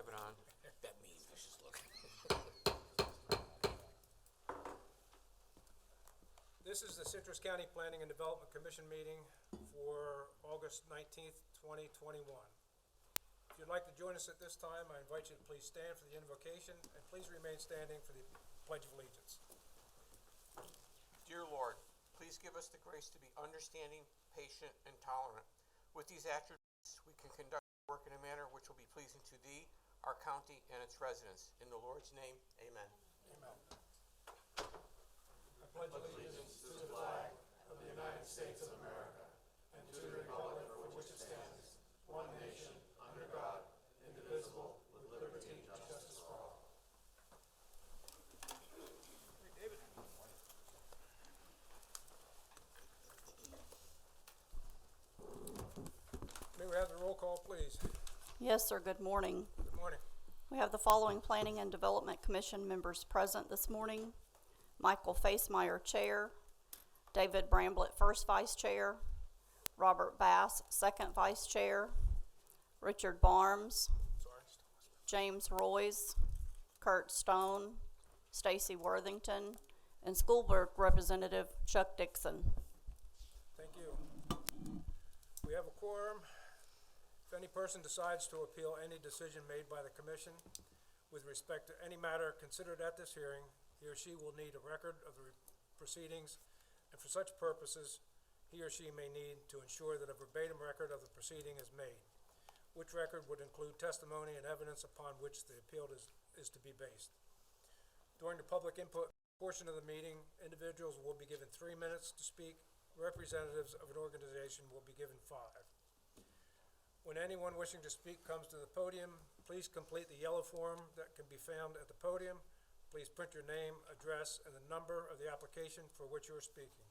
have it on. That means we should look. This is the Citrus County Planning and Development Commission meeting for August 19th, 2021. If you'd like to join us at this time, I invite you to please stand for the invocation and please remain standing for the Pledge of Allegiance. Dear Lord, please give us the grace to be understanding, patient, and tolerant. With these attributes, we can conduct work in a manner which will be pleasing to Thee, our county, and its residents. In the Lord's name, amen. Amen. I pledge allegiance to the flag of the United States of America and to the republic for which it stands, one nation, under God, indivisible, with liberty and justice for all. David. May we have the roll call, please? Yes, sir. Good morning. Good morning. We have the following Planning and Development Commission members present this morning. Michael Facemeyer, Chair. David Bramblett, First Vice Chair. Robert Bass, Second Vice Chair. Richard Barnes. James Royce. Kurt Stone. Stacy Worthington. And School Board Representative Chuck Dixon. Thank you. We have a quorum. If any person decides to appeal any decision made by the commission with respect to any matter considered at this hearing, he or she will need a record of the proceedings, and for such purposes, he or she may need to ensure that a verbatim record of the proceeding is made, which record would include testimony and evidence upon which the appeal is to be based. During the public input portion of the meeting, individuals will be given 3 minutes to speak. Representatives of an organization will be given 5. When anyone wishing to speak comes to the podium, please complete the yellow form that can be found at the podium. Please print your name, address, and the number of the application for which you are speaking.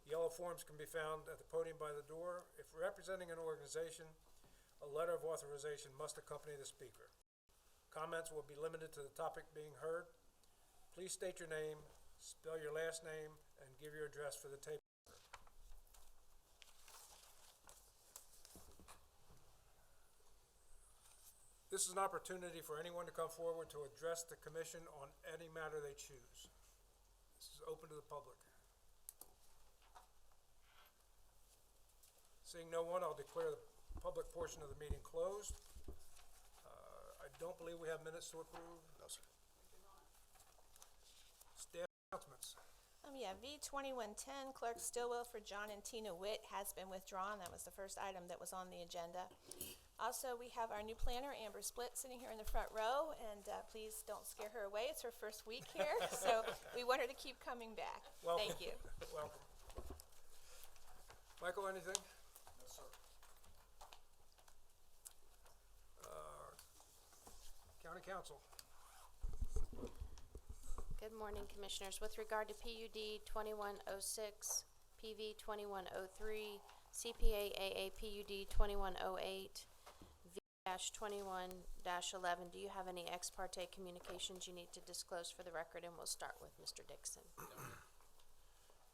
Yellow forms can be found at the podium by the door. If representing an organization, a letter of authorization must accompany the speaker. Comments will be limited to the topic being heard. Please state your name, spell your last name, and give your address for the tape. This is an opportunity for anyone to come forward to address the commission on any matter they choose. This is open to the public. Seeing no one, I'll declare the public portion of the meeting closed. I don't believe we have minutes to approve. No, sir. Staff announcements. Yeah, V2110, Clerk Stillwell for John and Tina Witt has been withdrawn. That was the first item that was on the agenda. Also, we have our new planner, Amber Split, sitting here in the front row, and please don't scare her away. It's her first week here, so we want her to keep coming back. Welcome. Thank you. Welcome. Michael, anything? No, sir. County Council. Good morning, Commissioners. With regard to PUD 2106, PV 2103, CPA AA PUD 2108, V-21-11, do you have any ex parte communications you need to disclose for the record? And we'll start with Mr. Dixon.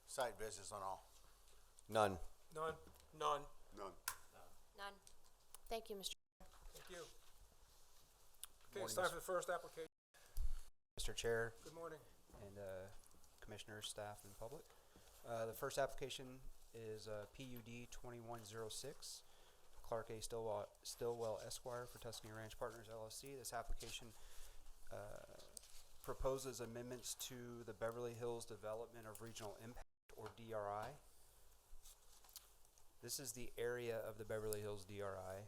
Site visits on all. None. None. None. None. None. Thank you, Mr. Thank you. Okay, it's time for the first application. Mr. Chair Good morning. and Commissioners, staff, and public. The first application is PUD 2106, Clark A. Stillwell Esquire for Tuscany Ranch Partners LLC. This application proposes amendments to the Beverly Hills Development of Regional Impact, or DRI. This is the area of the Beverly Hills DRI.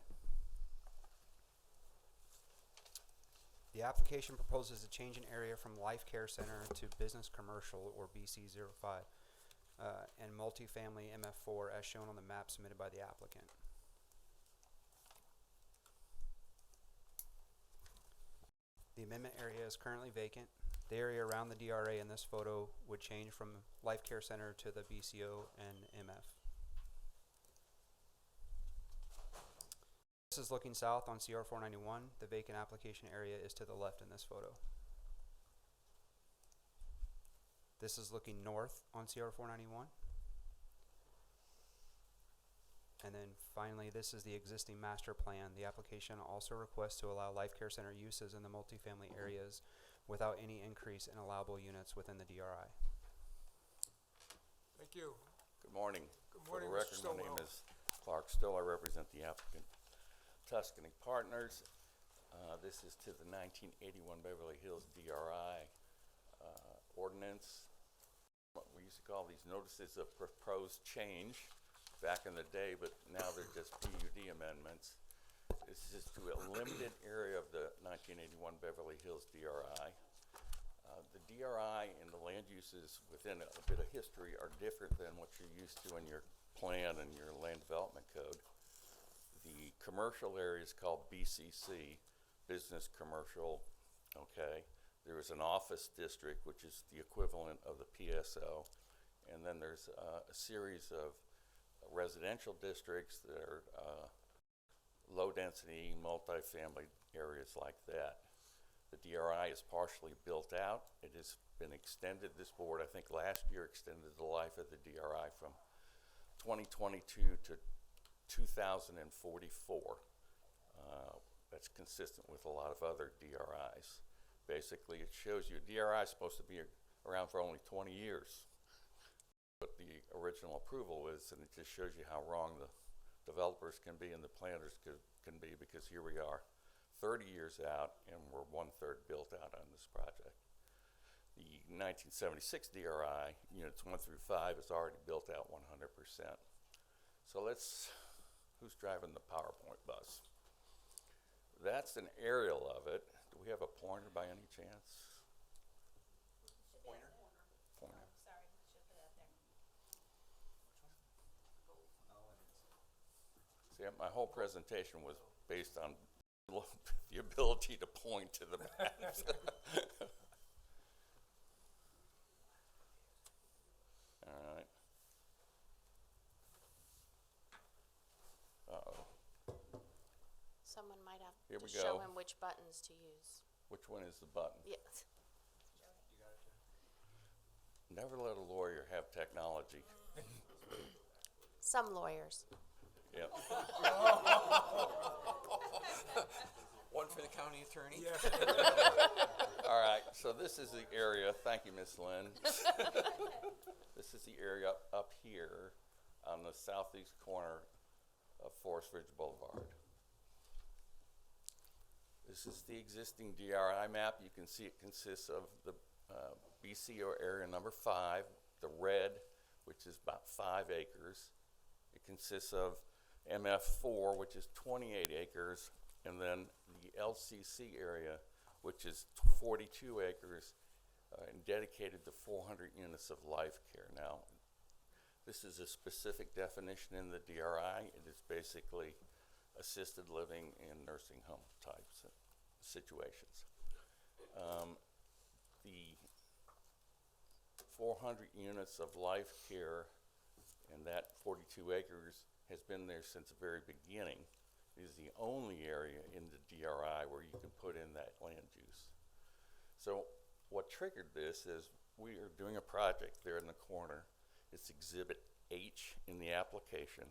The application proposes a change in area from Life Care Center to Business Commercial, or BC05, and multifamily MF4 as shown on the map submitted by the applicant. The amendment area is currently vacant. The area around the DRA in this photo would change from Life Care Center to the BCO and MF. This is looking south on CR 491. The vacant application area is to the left in this photo. This is looking north on CR 491. And then finally, this is the existing master plan. The application also requests to allow life care center uses in the multifamily areas without any increase in allowable units within the DRI. Thank you. Good morning. Good morning, For the Mr. record, my name Stillwell. is Clark Still. I represent the applicant Tuscany Partners. This is to the 1981 Beverly Hills DRI ordinance. What we used to call these notices of proposed change back in the day, but now they're just PUD amendments. This is to a limited area of the 1981 Beverly Hills DRI. The DRI and the land uses within a bit of history are different than what you're used to in your plan and your land development code. The commercial area is called BCC, Business Commercial, okay? There is an office district, which is the equivalent of the PSO, and then there's a series of residential districts that are low-density, multifamily areas like that. The DRI is partially built out. It has been extended. This board, I think last year, extended the life of the DRI from 2022 to 2044. That's consistent with a lot of other DRIs. Basically, it shows you DRI is supposed to be around for only 20 years. But the original approval is, and it just shows you how wrong the developers can be and the planners can be, because here we are 30 years out and we're 1/3 built out on this project. The 1976 DRI, units 1 through 5, is already built out 100%. So who's driving the PowerPoint bus? That's an aerial of it. Do we have a pointer by any chance? Pointer? Pointer. Sorry, should put it up there. See, my whole presentation was based on the ability to point to the maps. All right. Uh-oh. Someone might have Here to we show go. him which buttons to use. Which one is the button? Yes. Never let a lawyer have technology. Some lawyers. Yep. One for the county attorney. Yeah. All right, so this is the area. Thank you, Miss Lynn. This is the area up here on the southeast corner of Forest Ridge Boulevard. This is the existing DRI map. You can see it consists of the BCO area number 5, the red, which is about 5 acres. It consists of MF4, which is 28 acres, and then the LCC area, which is 42 acres, and dedicated to 400 units of life care. Now, this is a specific definition in the DRI. It is basically assisted living and nursing home types of situations. The 400 units of life care and that 42 acres has been there since the very beginning. It is the only area in the DRI where you can put in that land use. So what triggered this is we are doing a project there in the corner. It's Exhibit H in the application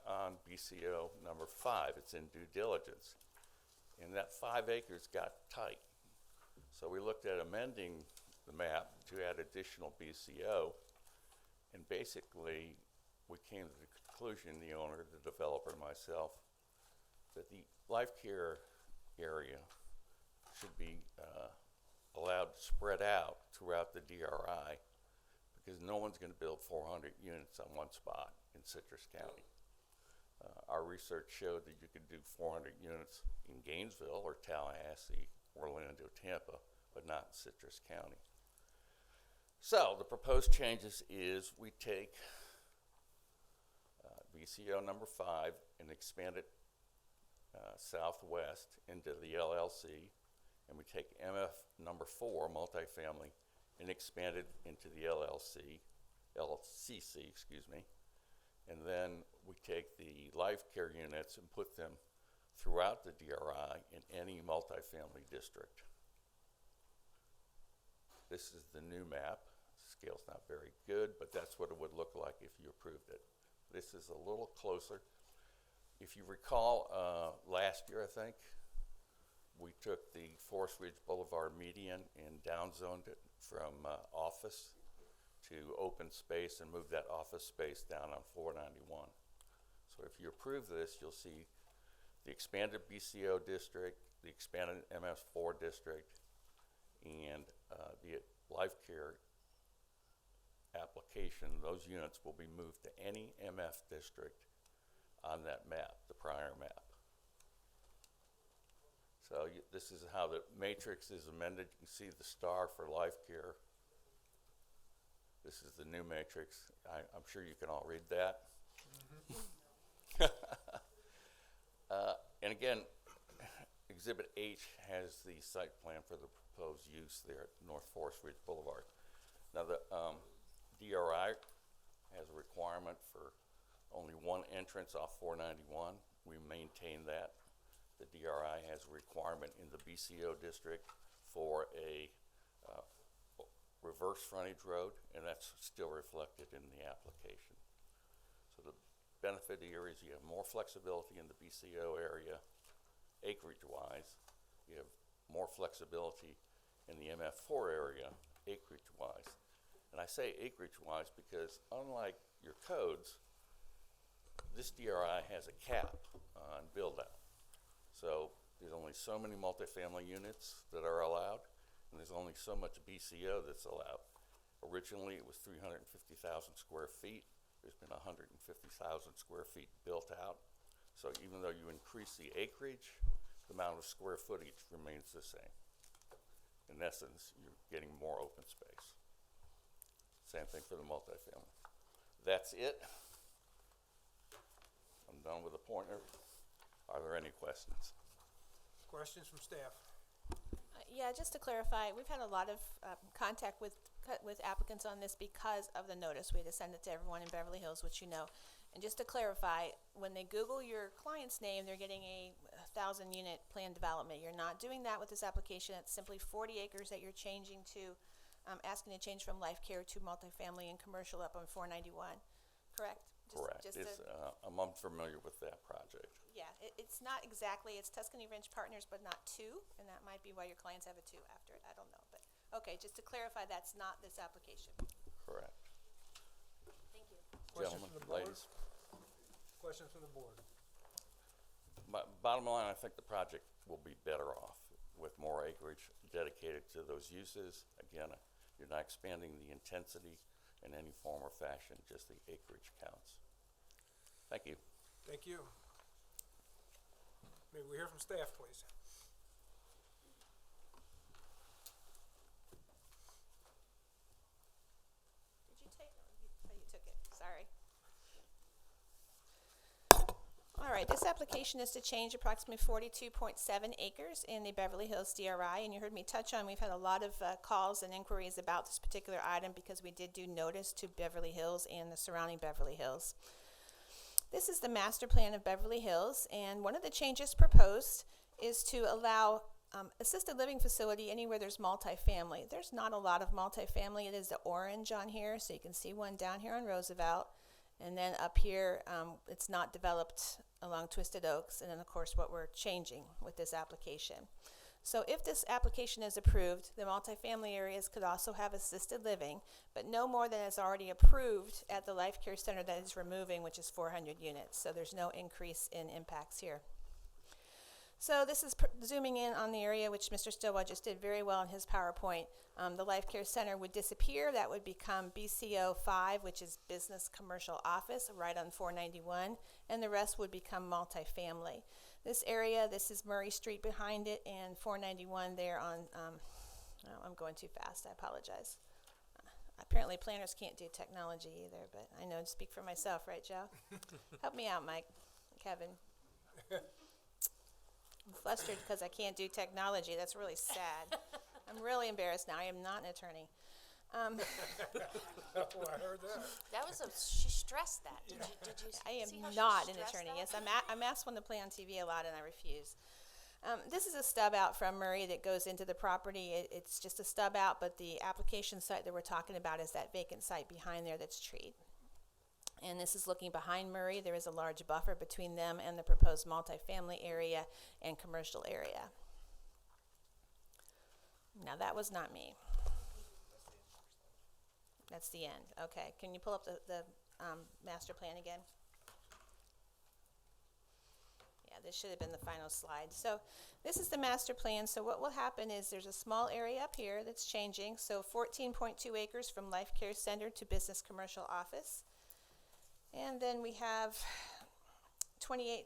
on BCO number 5. It's in due diligence. And that 5 acres got tight. So we looked at amending the map to add additional BCO, and basically we came to the conclusion, the owner, the developer, and myself, that the life care area should be allowed to spread out throughout the DRI, because no one's going to build 400 units on one spot in Citrus County. Our research showed that you could do 400 units in Gainesville or Tallahassee, Orlando, Tampa, but not in Citrus County. So the proposed changes is we take BCO number 5 and expand it southwest into the LLC, and we take MF number 4, multifamily, and expand it into the LCC, excuse me. And then we take the life care units and put them throughout the DRI in any multifamily district. This is the new map. scale's not very good, but that's what it would look like if you approved it. This is a little closer. If you recall, last year, I think, we took the Forest Ridge Boulevard median and downzoned it from office to open space and moved that office space down on 491. So if you approve this, you'll see the expanded BCO district, the expanded MS4 district, and the life care application. Those units will be moved to any MF district on that map, the prior map. So this is how the matrix is amended. You can see the star for life care. This is the new matrix. I'm sure you can all read that. And again, Exhibit H has the site plan for the proposed use there at North Forest Ridge Boulevard. Now the DRI has a requirement for only one entrance off 491. We maintain that. The DRI has a requirement in the BCO district for a reverse frontage road, and that's still reflected in the application. So the benefit here is you have more flexibility in the BCO area, acreage-wise. You have more flexibility in the MF4 area, acreage-wise. And I say acreage-wise because unlike your codes, this DRI has a cap on build-out. So there's only so many multifamily units that are allowed, and there's only so much BCO that's allowed. Originally, it was 350,000 square feet. There's been 150,000 square feet built out. So even though you increase the acreage, the amount of square footage remains the same. In essence, you're getting more open space. Same thing for the multifamily. That's it. I'm done with the pointer. Are there any questions? Questions from staff? Yeah, just to clarify, we've had a lot of contact with applicants on this because of the notice. We had to send it to everyone in Beverly Hills, which you know. And just to clarify, when they Google your client's name, they're getting a 1,000-unit planned development. You're not doing that with this application. It's simply 40 acres that you're changing to, asking to change from life care to multifamily and commercial up on 491, correct? Correct. I'm unfamiliar with that project. Yeah, it's not exactly, it's Tuscany Ranch Partners, but not two, and that might be why your clients have a two after it, I don't know. But, okay, just to clarify, that's not this application. Correct. Thank you. Questions Gentlemen, from the board? ladies. Questions from the board? Bottom line, I think the project will be better off with more acreage dedicated to those uses. Again, you're not expanding the intensity in any form or fashion, just the acreage counts. Thank you. Thank you. May we hear from staff, please? Did you take, oh, you took it, sorry. All right, this application is to change approximately 42.7 acres in the Beverly Hills DRI, and you heard me touch on, we've had a lot of calls and inquiries about this particular item because we did do notice to Beverly Hills and the surrounding Beverly Hills. This is the master plan of Beverly Hills, and one of the changes proposed is to allow assisted living facility anywhere there's multifamily. There's not a lot of multifamily. It is the orange on here, so you can see one down here on Roosevelt. And then up here, it's not developed along Twisted Oaks, and then of course what we're changing with this application. So if this application is approved, the multifamily areas could also have assisted living, but no more than is already approved at the Life Care Center that is removing, which is 400 units. So there's no increase in impacts here. So this is zooming in on the area, which Mr. Stillwell just did very well in his PowerPoint. The Life Care Center would disappear. That would become BCO 5, which is Business Commercial Office, right on 491, and the rest would become multifamily. This area, this is Murray Street behind it, and 491 there on, oh, I'm going too fast, I apologize. Apparently planners can't do technology either, but I know to speak for myself, right, Joe? Help me out, Mike, Kevin. I'm flustered because I can't do technology. That's really sad. I'm really embarrassed now. I am not an attorney. Oh, I heard that. That was she stressed that. Did you I see how am she not an stressed attorney. that? Yes, I'm asked one to play on TV a lot, and I refuse. This is a stub out from Murray that goes into the property. It's just a stub out, but the application site that we're talking about is that vacant site behind there that's treed. And this is looking behind Murray. There is a large buffer between them and the proposed multifamily area and commercial area. Now, that was not me. That's the end. Okay, can you pull up the master plan again? Yeah, this should have been the final slide. So this is the master plan. So what will happen is there's a small area up here that's changing. So 14.2 acres from Life Care Center to Business Commercial Office. And then we have 28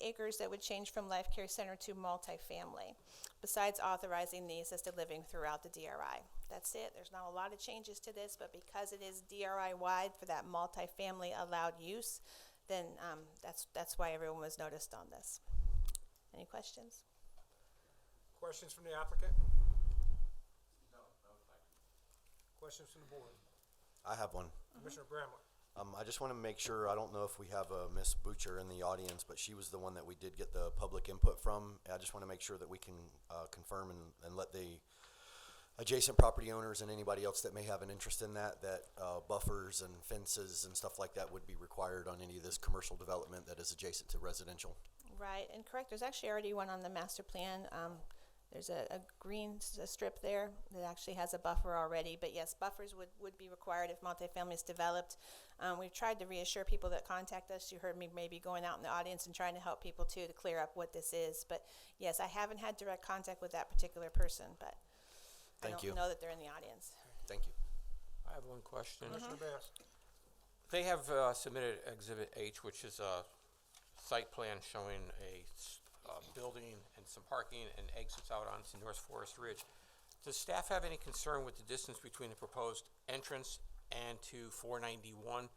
acres that would change from Life Care Center to multifamily, besides authorizing the assisted living throughout the DRI. That's it. There's not a lot of changes to this, but because it is DRI wide for that multifamily allowed use, then that's why everyone was noticed on this. Any questions? Questions from the applicant? No, thank you. Questions from the board? I have one. Commissioner Bramlett. I just want to make sure, I don't know if we have Miss Butcher in the audience, but she was the one that we did get the public input from. I just want to make sure that we can confirm and let the adjacent property owners and anybody else that may have an interest in that buffers and fences and stuff like that would be required on any of this commercial development that is adjacent to residential. Right, and correct, there's actually already one on the master plan. There's a green strip there that actually has a buffer already, but yes, buffers would be required if multifamily is developed. We've tried to reassure people that contact us. You heard me maybe going out in the audience and trying to help people too to clear up what this is. But yes, I haven't had direct contact with that particular person, but I don't know that they're in the audience. Thank you. I have one question. Commissioner Bass. They have submitted Exhibit H, which is a site plan showing a building and some parking and exits out onto North Forest Ridge. Does staff have any concern with the distance between the proposed entrance and to 491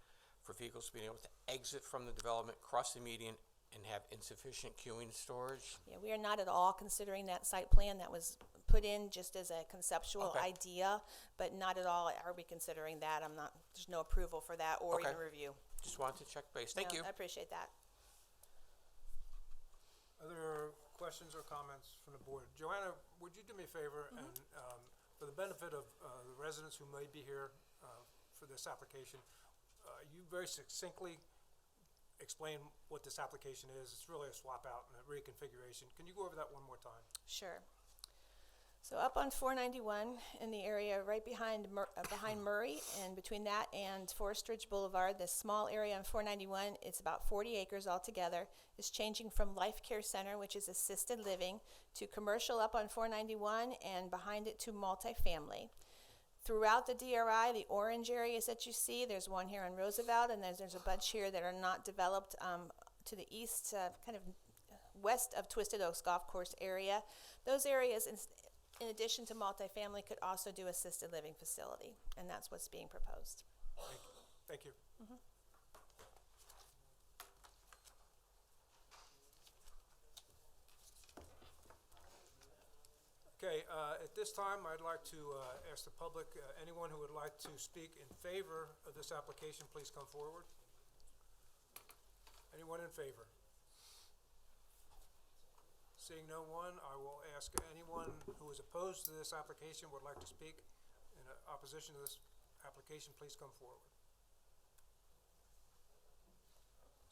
for vehicles being able to exit from the development, cross the median, and have insufficient queuing storage? Yeah, we are not at all considering that site plan. That was put in just as a conceptual idea, but not at all are we considering that. There's no approval for that or even review. Just wanted to check base. Thank you. I appreciate that. Other questions or comments from the board? Joanna, would you do me a favor and for the benefit of the residents who may be here for this application, you very succinctly explain what this application is. It's really a swap out and a reconfiguration. Can you go over that one more time? Sure. So up on 491 in the area right behind Murray, and between that and Forest Ridge Boulevard, this small area on 491, it's about 40 acres altogether, is changing from Life Care Center, which is assisted living, to commercial up on 491, and behind it to multifamily. Throughout the DRI, the orange areas that you see, there's one here on Roosevelt, and there's a bunch here that are not developed to the east, kind of west of Twisted Oaks Golf Course area. Those areas, in addition to multifamily, could also do assisted living facility, and that's what's being proposed. Thank you. Okay, at this time, I'd like to ask the public, anyone who would like to speak in favor of this application, please come forward. Anyone in favor? Seeing no one, I will ask anyone who is opposed to this application, would like to speak in opposition to this application, please come forward.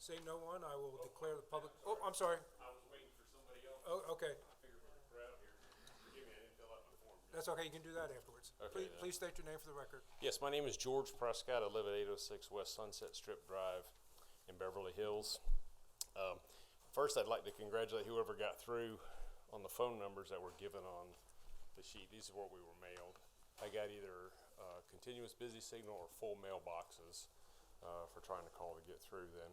Seeing no one, I will declare the public, oh, I'm sorry. I was waiting for somebody else. Oh, okay. I figured with the crowd here. Forgive me, I didn't fill out my form. That's okay, you can do that afterwards. Okay, Please state your name for the record. Yes, my name is George Prescott. I live at 806 West Sunset Strip Drive in Beverly Hills. First, I'd like to congratulate whoever got through on the phone numbers that were given on the sheet. These are what we were mailed. I got either continuous busy signal or full mailboxes for trying to call to get through then.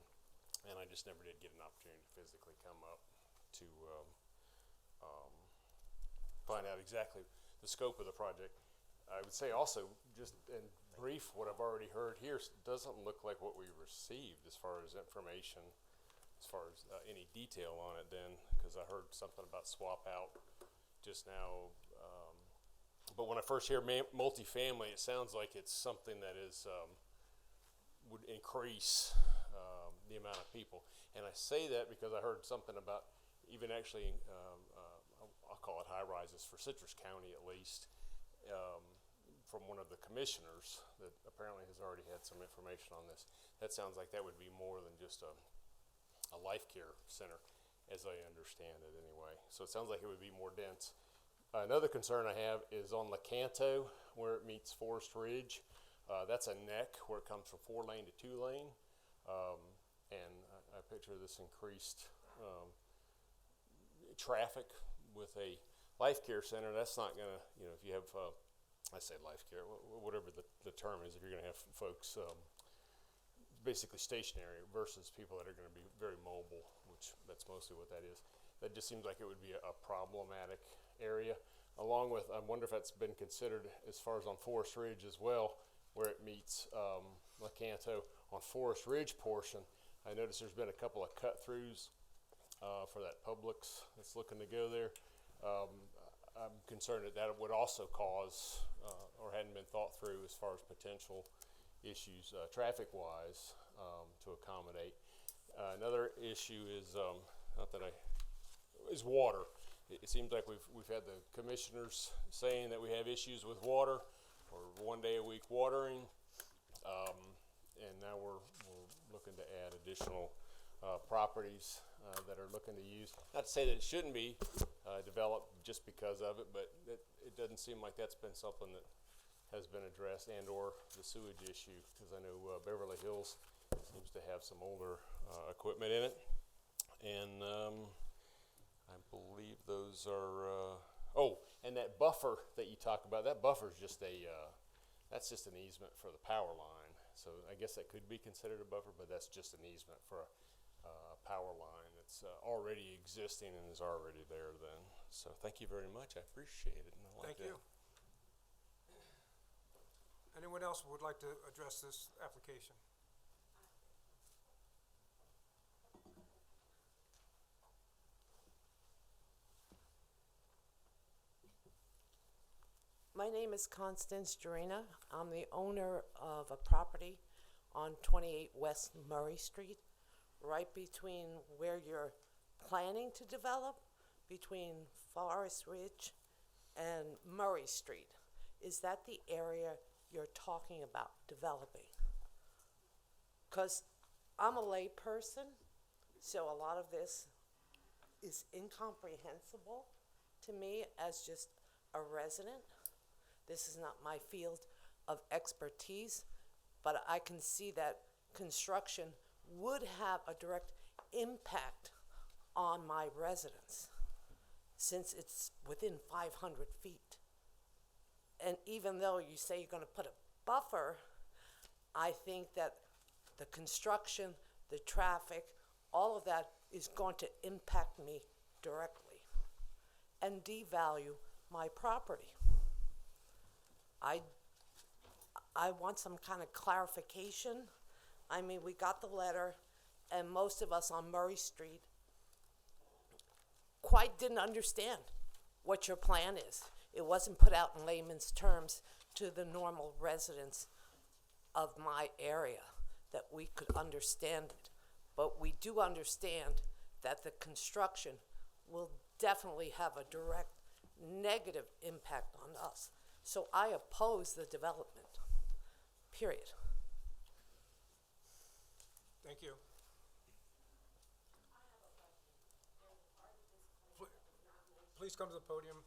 And I just never did get an opportunity to physically come up to find out exactly the scope of the project. I would say also, just in brief, what I've already heard here doesn't look like what we received as far as information, as far as any detail on it then, because I heard something about swap out just now. But when I first hear multifamily, it sounds like it's something that is would increase the amount of people. And I say that because I heard something about even actually, I'll call it high rises for Citrus County at least, from one of the commissioners that apparently has already had some information on this. That sounds like that would be more than just a life care center, as I understand it anyway. So it sounds like it would be more dense. Another concern I have is on Lecanto, where it meets Forest Ridge. That's a neck where it comes from 4-lane to 2-lane. And I picture this increased traffic with a life care center. That's not gonna, if you have, I say life care, whatever the term is, if you're gonna have folks basically stationary versus people that are gonna be very mobile, which that's mostly what that is. That just seems like it would be a problematic area. Along with, I wonder if that's been considered as far as on Forest Ridge as well, where it meets Lecanto. On Forest Ridge portion, I noticed there's been a couple of cut-throughs for that Publix that's looking to go there. I'm concerned that would also cause, or hadn't been thought through as far as potential issues traffic-wise to accommodate. Another issue is, is water. It seems like we've had the commissioners saying that we have issues with water, or 1 day a week watering, and now we're looking to add additional properties that are looking to use. Not to say that it shouldn't be developed just because of it, but it doesn't seem like that's been something that has been addressed, and or the sewage issue, because I know Beverly Hills seems to have some older equipment in it, and I believe those are, and that buffer that you talk about, that buffer is just that's just an easement for the power line. So I guess that could be considered a buffer, but that's just an easement for a power line that's already existing and is already there then. So thank you very much. I appreciate it. And I like Thank you. Anyone else would like to address this application? My name is Constance Jurina. I'm the owner of a property on 28 West Murray Street, right between where you're planning to develop, between Forest Ridge and Murray Street. Is that the area you're talking about developing? Because I'm a lay person, so a lot of this is incomprehensible to me as just a resident. This is not my field of expertise, but I can see that construction would have a direct impact on my residence since it's within 500 feet. And even though you say you're going to put a buffer, I think that the construction, the traffic, all of that is going to impact me directly and devalue my property. I want some kind of clarification. I mean, we got the letter, and most of us on Murray Street quite didn't understand what your plan is. It wasn't put out in layman's terms to the normal residents of my area that we could understand it. But we do understand that the construction will definitely have a direct negative impact on us. So I oppose the development, period. Thank you. Please come to the podium. I'm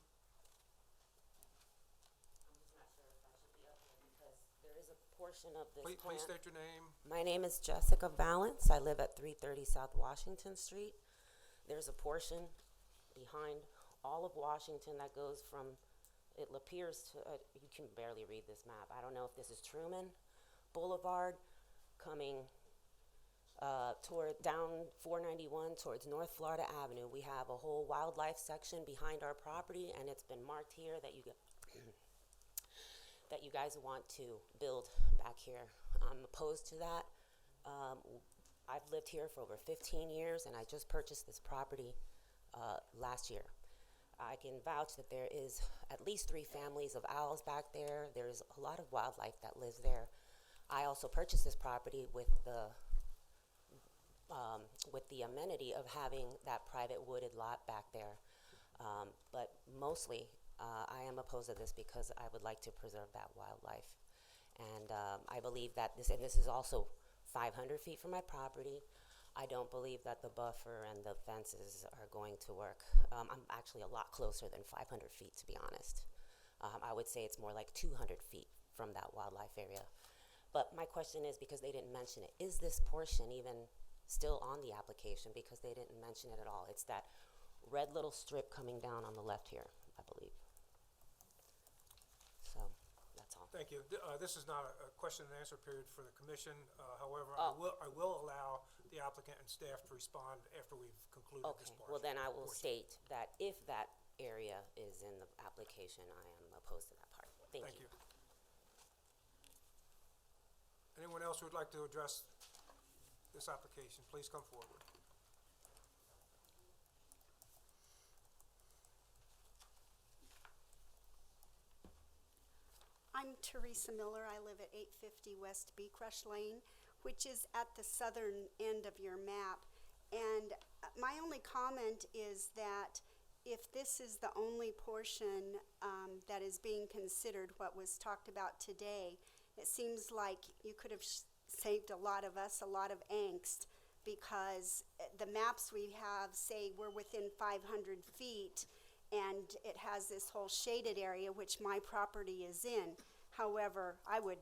just not sure if I should be up here because there is a portion of this Please plan. state your name. My name is Jessica Valance. I live at 330 South Washington Street. There's a portion behind all of Washington that goes from, it appears to, you can barely read this map. I don't know if this is Truman Boulevard coming toward down 491 towards North Florida Avenue. We have a whole wildlife section behind our property, and it's been marked here that you guys want to build back here. I'm opposed to that. I've lived here for over 15 years, and I just purchased this property last year. I can vouch that there is at least 3 families of owls back there. There's a lot of wildlife that lives there. I also purchased this property with the with the amenity of having that private wooded lot back there. But mostly, I am opposed to this because I would like to preserve that wildlife. And I believe that this is also 500 feet from my property. I don't believe that the buffer and the fences are going to work. I'm actually a lot closer than 500 feet, to be honest. I would say it's more like 200 feet from that wildlife area. But my question is, because they didn't mention it, is this portion even still on the application? Because they didn't mention it at all. It's that red little strip coming down on the left here, I believe. So, that's all. Thank you. This is not a question and answer period for the commission. However, Oh. I will allow the applicant and staff to respond after we've concluded this Okay, portion. well then I will portion. state that if that area is in the application, I am opposed to that part. Thank you. Anyone else who would like to address this application, please come forward. I'm Teresa Miller. I live at 850 West Bee Crush Lane, which is at the southern end of your map. And my only comment is that if this is the only portion that is being considered, what was talked about today, it seems like you could have saved a lot of us a lot of angst, because the maps we have say we're within 500 feet and it has this whole shaded area, which my property is in. However, I would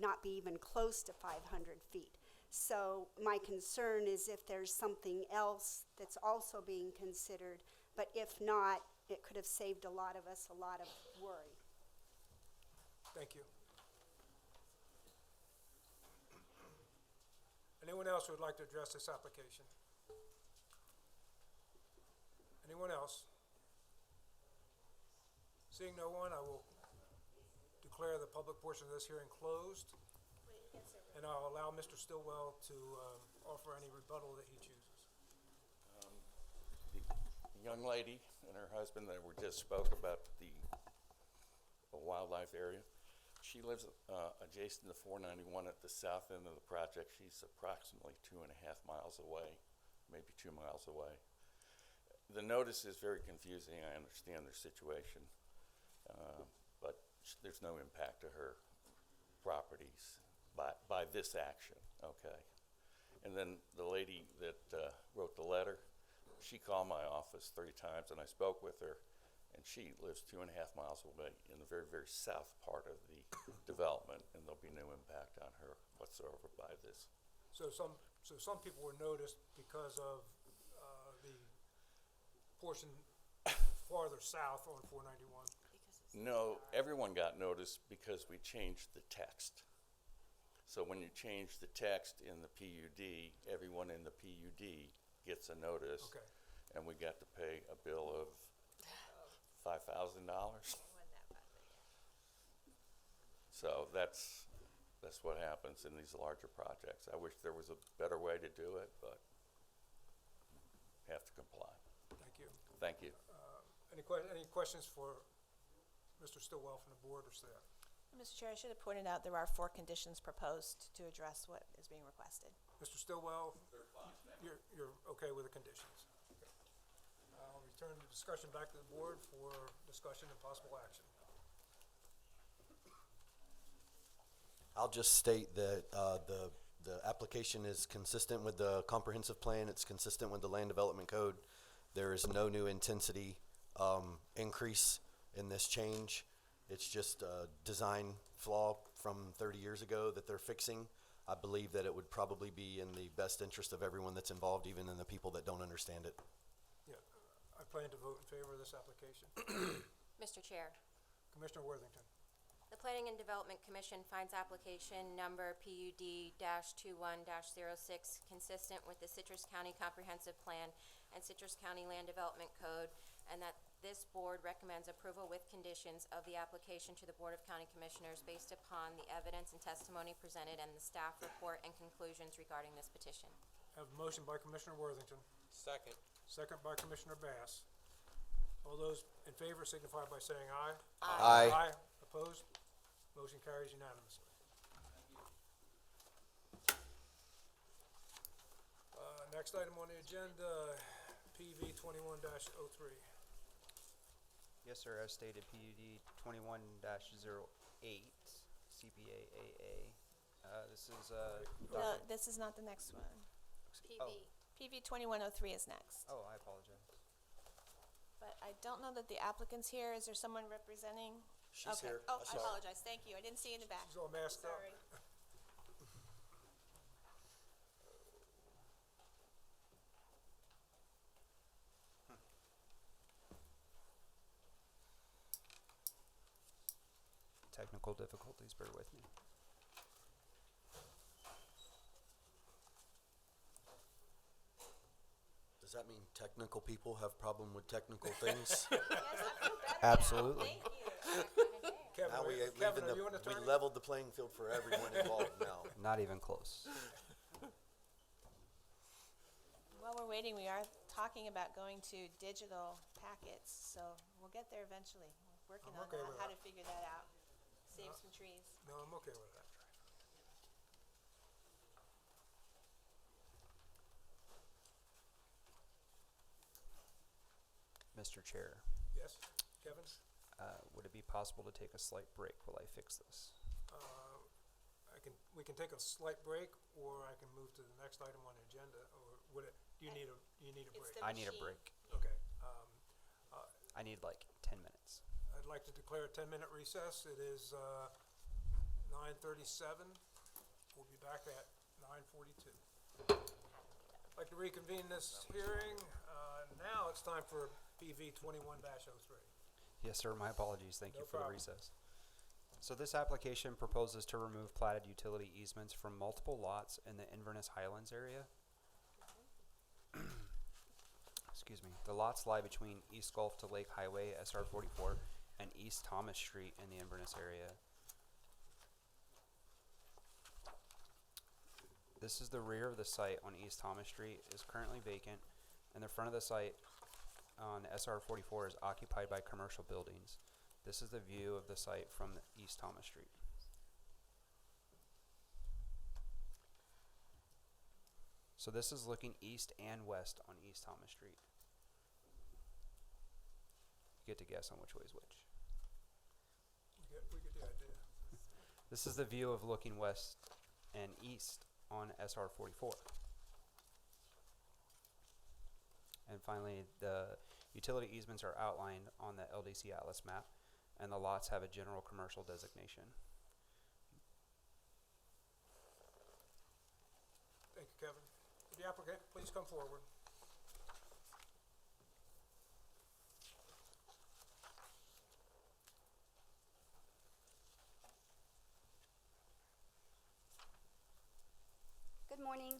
not be even close to 500 feet. So my concern is if there's something else that's also being considered, but if not, it could have saved a lot of us a lot of worry. Thank you. Anyone else who would like to address this application? Anyone else? Seeing no one, I will declare the public portion of this hearing closed. And I'll allow Mr. Stillwell to offer any rebuttal that he chooses. The young lady and her husband that we just spoke about the wildlife area, she lives adjacent to 491 at the south end of the project. She's approximately 2.5 miles away, maybe 2 miles away. The notice is very confusing. I understand their situation, but there's no impact to her properties by this action, okay? And then the lady that wrote the letter, she called my office 3 times and I spoke with her, and she lives 2.5 miles away in the very, very south part of the development, and there'll be no impact on her whatsoever by this. So some people were noticed because of the portion farther south on 491. No, everyone got noticed because we changed the text. So when you change the text in the PUD, everyone in the PUD gets a notice. Okay. And we got to pay a bill of $5,000. So that's what happens in these larger projects. I wish there was a better way to do it, but have to comply. Thank you. Thank you. Any questions for Mr. Stillwell from the board or staff? Mr. Chair, I should have pointed out there are 4 conditions proposed to address what is being requested. Mr. Stillwell, you're okay with the conditions? Okay. I'll return the discussion back to the board for discussion and possible action. I'll just state that the application is consistent with the comprehensive plan. It's consistent with the land development code. There is no new intensity increase in this change. It's just a design flaw from 30 years ago that they're fixing. I believe that it would probably be in the best interest of everyone that's involved, even in the people that don't understand it. Yeah, I plan to vote in favor of this application. Mr. Chair, Commissioner Worthington. the Planning and Development Commission finds application number PUD-21-06 consistent with the Citrus County Comprehensive Plan and Citrus County Land Development Code, and that this board recommends approval with conditions of the application to the Board of County Commissioners based upon the evidence and testimony presented and the staff report and conclusions regarding this petition. I have a motion by Commissioner Worthington, Second. second by Commissioner Bass. All those in favor signify by saying aye. Aye. Aye. Opposed? Motion carries unanimously. Next item on the agenda, PV 21-03. Yes, sir, as stated, PUD 21-08, CPA AA. This is, No, this is not the next one. oh, PV 2103 is next. oh, I apologize. But I don't know that the applicant's here. Is there someone representing? She's Okay. here. Oh, I I saw her. apologize. Thank you. I didn't see you in the back. She's all masked up. Sorry. Technical difficulties, bear with me. Does that mean technical people have problem with technical things? Yes, I feel better now. Absolutely. Thank you. Kevin, Now Kevin, are you an we attorney? leveled the playing field for everyone involved now. Not even close. While we're waiting, we are talking about going to digital packets, so we'll get there eventually. We're working I'm on okay with how that. to figure that out. Save some trees. No, I'm okay with that. Mr. Chair, Yes, Kevin? would it be possible to take a slight break while I fix this? We can take a slight break, or I can move to the next item on the agenda, or would it, do you need a It's break? the I need a machine. break. Okay, I need like 10 minutes. I'd like to declare a 10-minute recess. It is 9:37. We'll be back at 9:42. I'd like to reconvene this hearing. Now it's time for PV 21-03. Yes, sir, my apologies. Thank No you for the problem. recess. So this application proposes to remove platted utility easements from multiple lots in the Inverness Highlands area. Excuse me. The lots lie between East Gulf to Lake Highway, SR 44, and East Thomas Street in the Inverness area. This is the rear of the site on East Thomas Street, is currently vacant, and the front of the site on SR 44 is occupied by commercial buildings. This is the view of the site from the East Thomas Street. So this is looking east and west on East Thomas Street. You get to guess on which way is which. We get the idea. This is the view of looking west and east on SR 44. And finally, the utility easements are outlined on the LDC Atlas map, and the lots have a general commercial designation. Thank you, Kevin. Would the applicant please come forward? Good morning.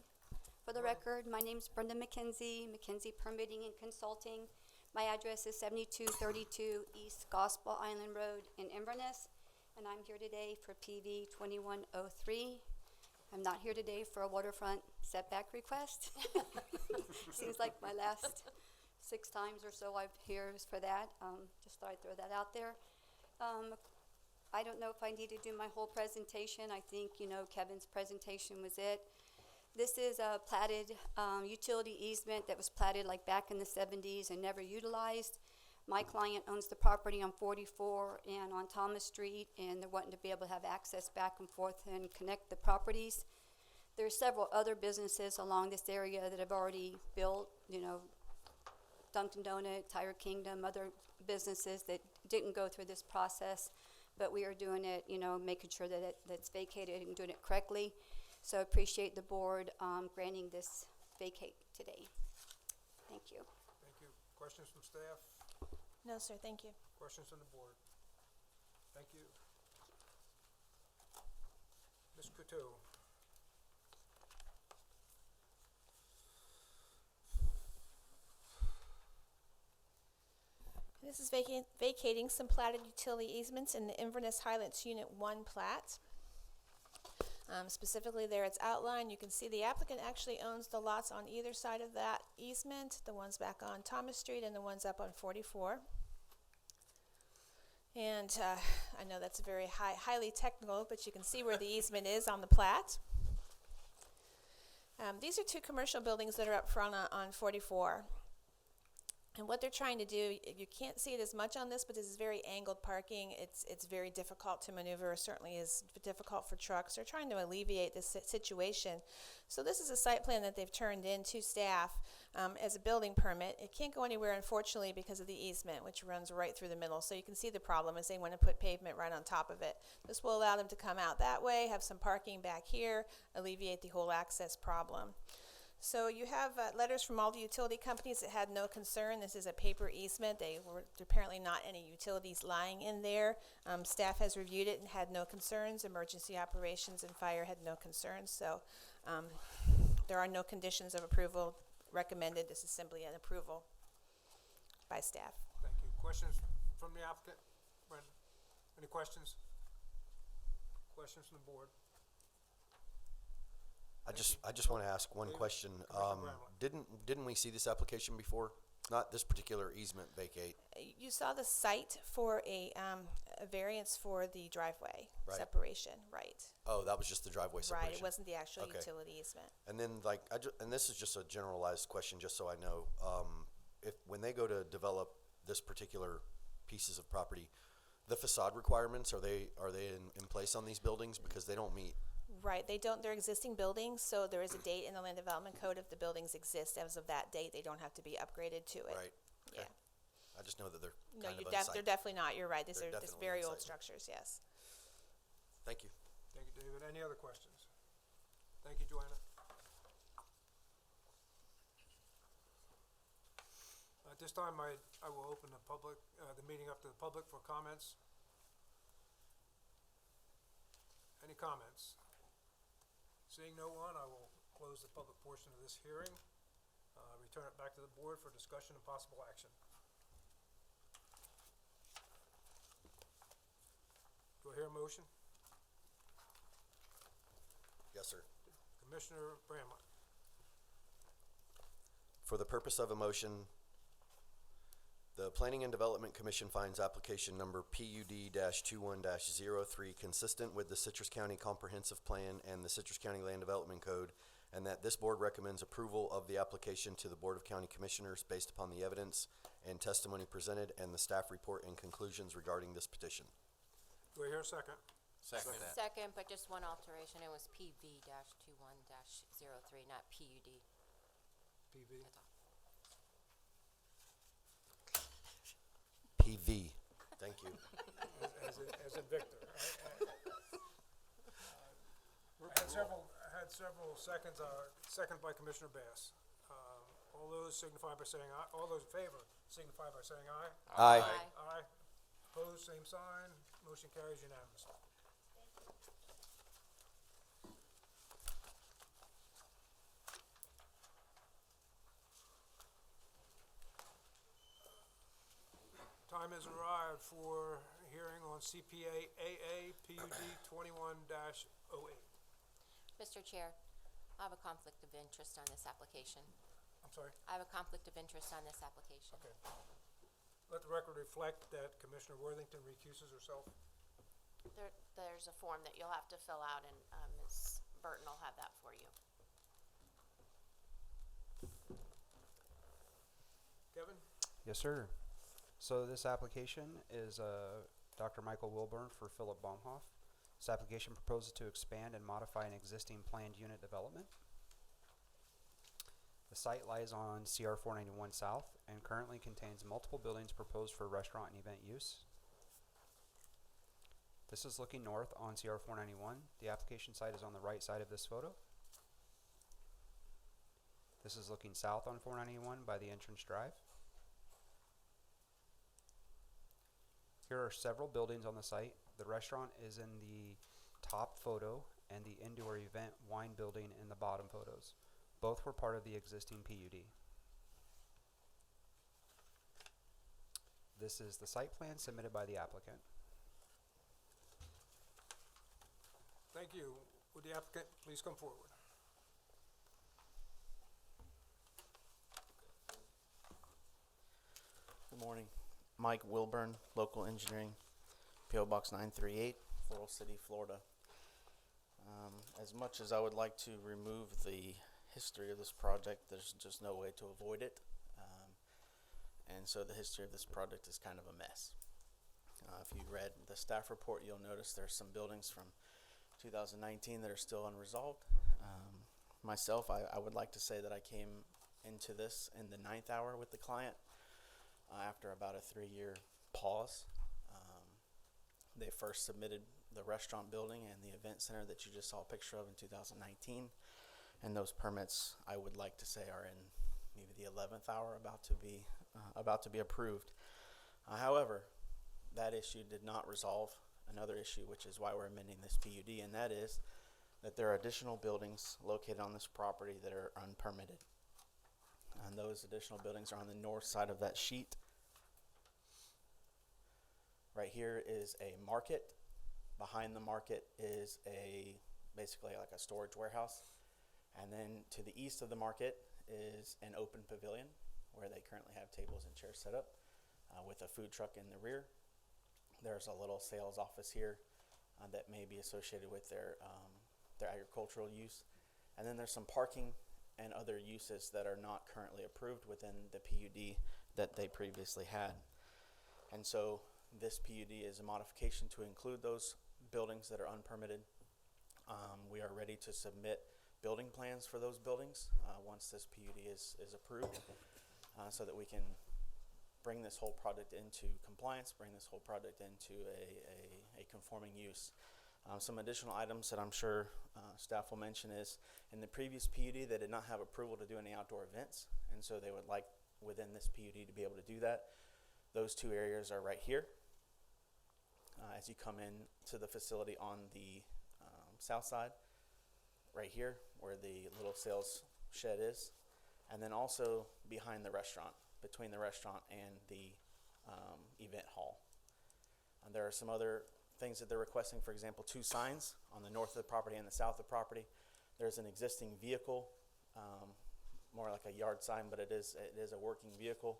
For the record, my name's Brenda McKenzie, McKenzie Permitting and Consulting. My address is 7232 East Gospel Island Road in Inverness, and I'm here today for PV 2103. I'm not here today for a waterfront setback request. Seems like my last 6 times or so I've here is for that. Just thought I'd throw that out there. I don't know if I need to do my whole presentation. I think, Kevin's presentation was it. This is a platted utility easement that was platted like back in the 70s and never utilized. My client owns the property on 44 and on Thomas Street, and they're wanting to be able to have access back and forth and connect the properties. There's several other businesses along this area that have already built, Dunkin' Donut, Tire Kingdom, other businesses that didn't go through this process, but we are doing it, making sure that that's vacated and doing it correctly. So I appreciate the board granting this vacate today. Thank you. Thank you. Questions from staff? No, sir, thank you. Questions from the board? Thank you. Ms. Couture. This is vacating some platted utility easements in the Inverness Highlands Unit 1 plat. Specifically there it's outlined. You can see the applicant actually owns the lots on either side of that easement, the ones back on Thomas Street and the ones up on 44. And I know that's very highly technical, but you can see where the easement is on the plat. These are two commercial buildings that are up front on 44. And what they're trying to do, you can't see it as much on this, but this is very angled parking. It's very difficult to maneuver, certainly is difficult for trucks. They're trying to alleviate this situation. So this is a site plan that they've turned in to staff as a building permit. It can't go anywhere, unfortunately, because of the easement, which runs right through the middle. So you can see the problem is they want to put pavement right on top of it. This will allow them to come out that way, have some parking back here, alleviate the whole access problem. So you have letters from all the utility companies that had no concern. This is a paper easement. They were apparently not any utilities lying in there. Staff has reviewed it and had no concerns. Emergency operations and fire had no concerns. So there are no conditions of approval recommended. This is simply an approval by staff. Thank you. Questions from the applicant? Brandon, any questions? Questions from the board? I just want to ask one question. Didn't we see this application before? Not this particular easement vacate. You saw the site for a variance for the driveway Right. separation, right? Oh, that was just the driveway separation. Right, it wasn't the actual Okay. utility easement. And then, like, and this is just a generalized question, just so I know. When they go to develop this particular pieces of property, the facade requirements, are they in place on these buildings because they don't meet? Right, they're existing buildings, so there is a date in the land development code. If the buildings exist as of that date, they don't have to be upgraded to it. Right. Okay. Yeah. I just know that they're No, kind of they're unsightly. definitely not. You're right. These They're are just definitely very old unsightly. structures, yes. Thank you. Thank you, David. Any other questions? Thank you, Joanna. At this time, I will open the meeting up to the public for comments. Any comments? Seeing no one, I will close the public portion of this hearing. Return it back to the board for discussion and possible action. Do I hear a motion? Yes, sir. Commissioner Bramlett. For the purpose of a motion, the Planning and Development Commission finds application number PUD-21-03 consistent with the Citrus County Comprehensive Plan and the Citrus County Land Development Code, and that this board recommends approval of the application to the Board of County Commissioners based upon the evidence and testimony presented and the staff report and conclusions regarding this petition. Do I hear a second? Second, but just one alteration. It was PV-21-03, not PUD. PV. That's all. PV. Thank you. As in Victor. I had several seconds, second by Commissioner Bass. All those signify by saying aye. All those in favor signify by saying aye. Aye. Aye. Opposed, same sign. Motion carries unanimously. Time has arrived for a hearing on CPA AA PUD 21-08. Mr. Chair, I have a conflict of interest on this application. I'm sorry. I have a conflict of interest on this application. Okay. Let the record reflect that Commissioner Worthington recuses herself. There's a form that you'll have to fill out, and Ms. Burton will have that for you. Kevin? Yes, sir. So this application is Dr. Michael Wilburn for Philip Baumhoff. This application proposes to expand and modify an existing planned unit development. The site lies on CR 491 South and currently contains multiple buildings proposed for restaurant and event use. This is looking north on CR 491. The application site is on the right side of this photo. This is looking south on 491 by the entrance drive. Here are several buildings on the site. The restaurant is in the top photo and the indoor event wine building in the bottom photos. Both were part of the existing PUD. This is the site plan submitted by the applicant. Thank you. Would the applicant please come forward? Good morning. Mike Wilburn, Local Engineering, P.O. Box 938, Floral City, Florida. As much as I would like to remove the history of this project, there's just no way to avoid it. And so the history of this project is kind of a mess. If you read the staff report, you'll notice there's some buildings from 2019 that are still unresolved. Myself, I would like to say that I came into this in the 9th hour with the client after about a 3-year pause. They first submitted the restaurant building and the event center that you just saw a picture of in 2019. And those permits, I would like to say, are in maybe the 11th hour, about to be approved. However, that issue did not resolve another issue, which is why we're amending this PUD, and that is that there are additional buildings located on this property that are unpermitted. And those additional buildings are on the north side of that sheet. Right here is a market. Behind the market is basically like a storage warehouse. And then to the east of the market is an open pavilion where they currently have tables and chairs set up with a food truck in the rear. There's a little sales office here that may be associated with their agricultural use. And then there's some parking and other uses that are not currently approved within the PUD that they previously had. And so this PUD is a modification to include those buildings that are unpermitted. We are ready to submit building plans for those buildings once this PUD is approved so that we can bring this whole project into compliance, bring this whole project into a conforming use. Some additional items that I'm sure staff will mention is in the previous PUD they did not have approval to do any outdoor events, and so they would like within this PUD to be able to do that. Those two areas are right here as you come in to the facility on the south side, right here where the little sales shed is, and then also behind the restaurant, between the restaurant and the event hall. And there are some other things that they're requesting, for example, 2 signs on the north of the property and the south of the property. There's an existing vehicle, more like a yard sign, but it is a working vehicle.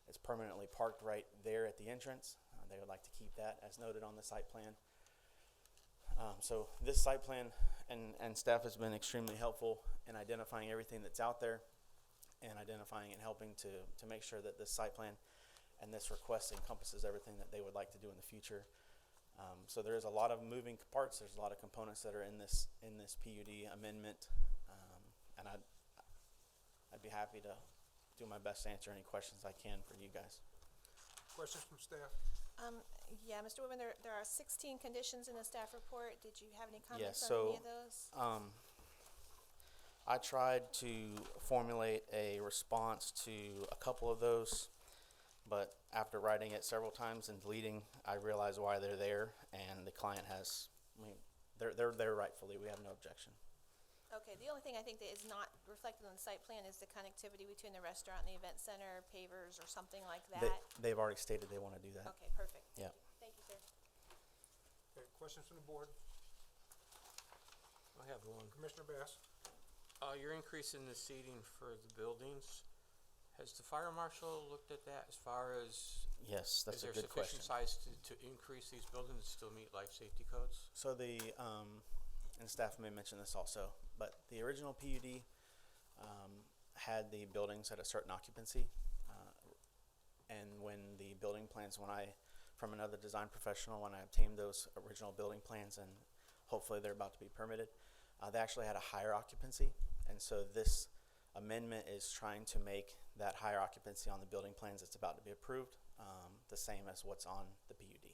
It's permanently parked right there at the entrance. They would like to keep that as noted on the site plan. So this site plan and staff has been extremely helpful in identifying everything that's out there and identifying and helping to make sure that this site plan and this request encompasses everything that they would like to do in the future. So there is a lot of moving parts. There's a lot of components that are in this PUD amendment, and I'd be happy to do my best to answer any questions I can for you guys. Questions from staff? Yeah, Mr. Woodman, there are 16 conditions in the staff report. Did you have any comments Yes, on any of those? I tried to formulate a response to a couple of those, but after writing it several times and deleting, I realized why they're there, and the client has, they're there rightfully. We have no objection. Okay, the only thing I think that is not reflected on the site plan is the connectivity between the restaurant and the event center, pavers or something like that. They've already stated they want to do that. Okay, perfect. Yeah. Thank you, sir. Okay, questions from the board? I have one. Commissioner Bass? You're increasing the seating for the buildings. Has the fire marshal looked at that as far as? Yes, that's a good Is there sufficient question. size to increase these buildings and still meet life safety codes? So and staff may mention this also, but the original PUD had the buildings at a certain occupancy, and when the building plans, from another design professional, when I obtained those original building plans, and hopefully they're about to be permitted, they actually had a higher occupancy, and so this amendment is trying to make that higher occupancy on the building plans that's about to be approved the same as what's on the PUD.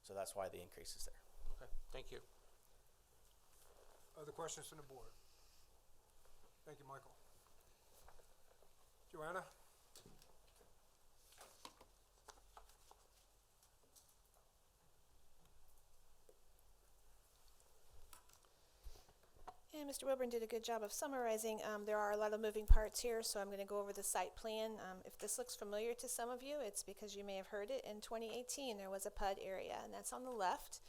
So that's why the increase is there. Okay, thank you. Other questions from the board? Thank you, Michael. Joanna? And Mr. Wilburn did a good job of summarizing. There are a lot of moving parts here, so I'm going to go over the site plan. If this looks familiar to some of you, it's because you may have heard it. In 2018, there was a PUD area, and that's on the left.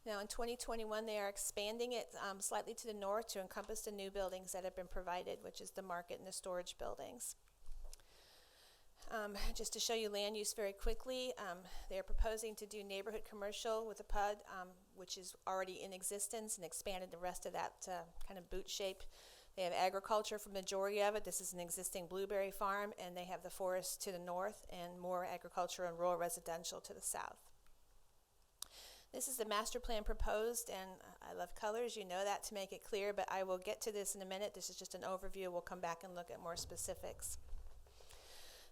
Now, in 2021, they are expanding it slightly to the north to encompass the new buildings that have been provided, which is the market and the storage buildings. Just to show you land use very quickly, they are proposing to do neighborhood commercial with a PUD, which is already in existence, and expanded the rest of that kind of boot shape They have agriculture for the majority of it. This is an existing blueberry farm, and they have the forest to the north and more agriculture and rural residential to the south. This is the master plan proposed, and I love colors, you know that, to make it clear, but I will get to this in a minute. This is just an overview. We'll come back and look at more specifics.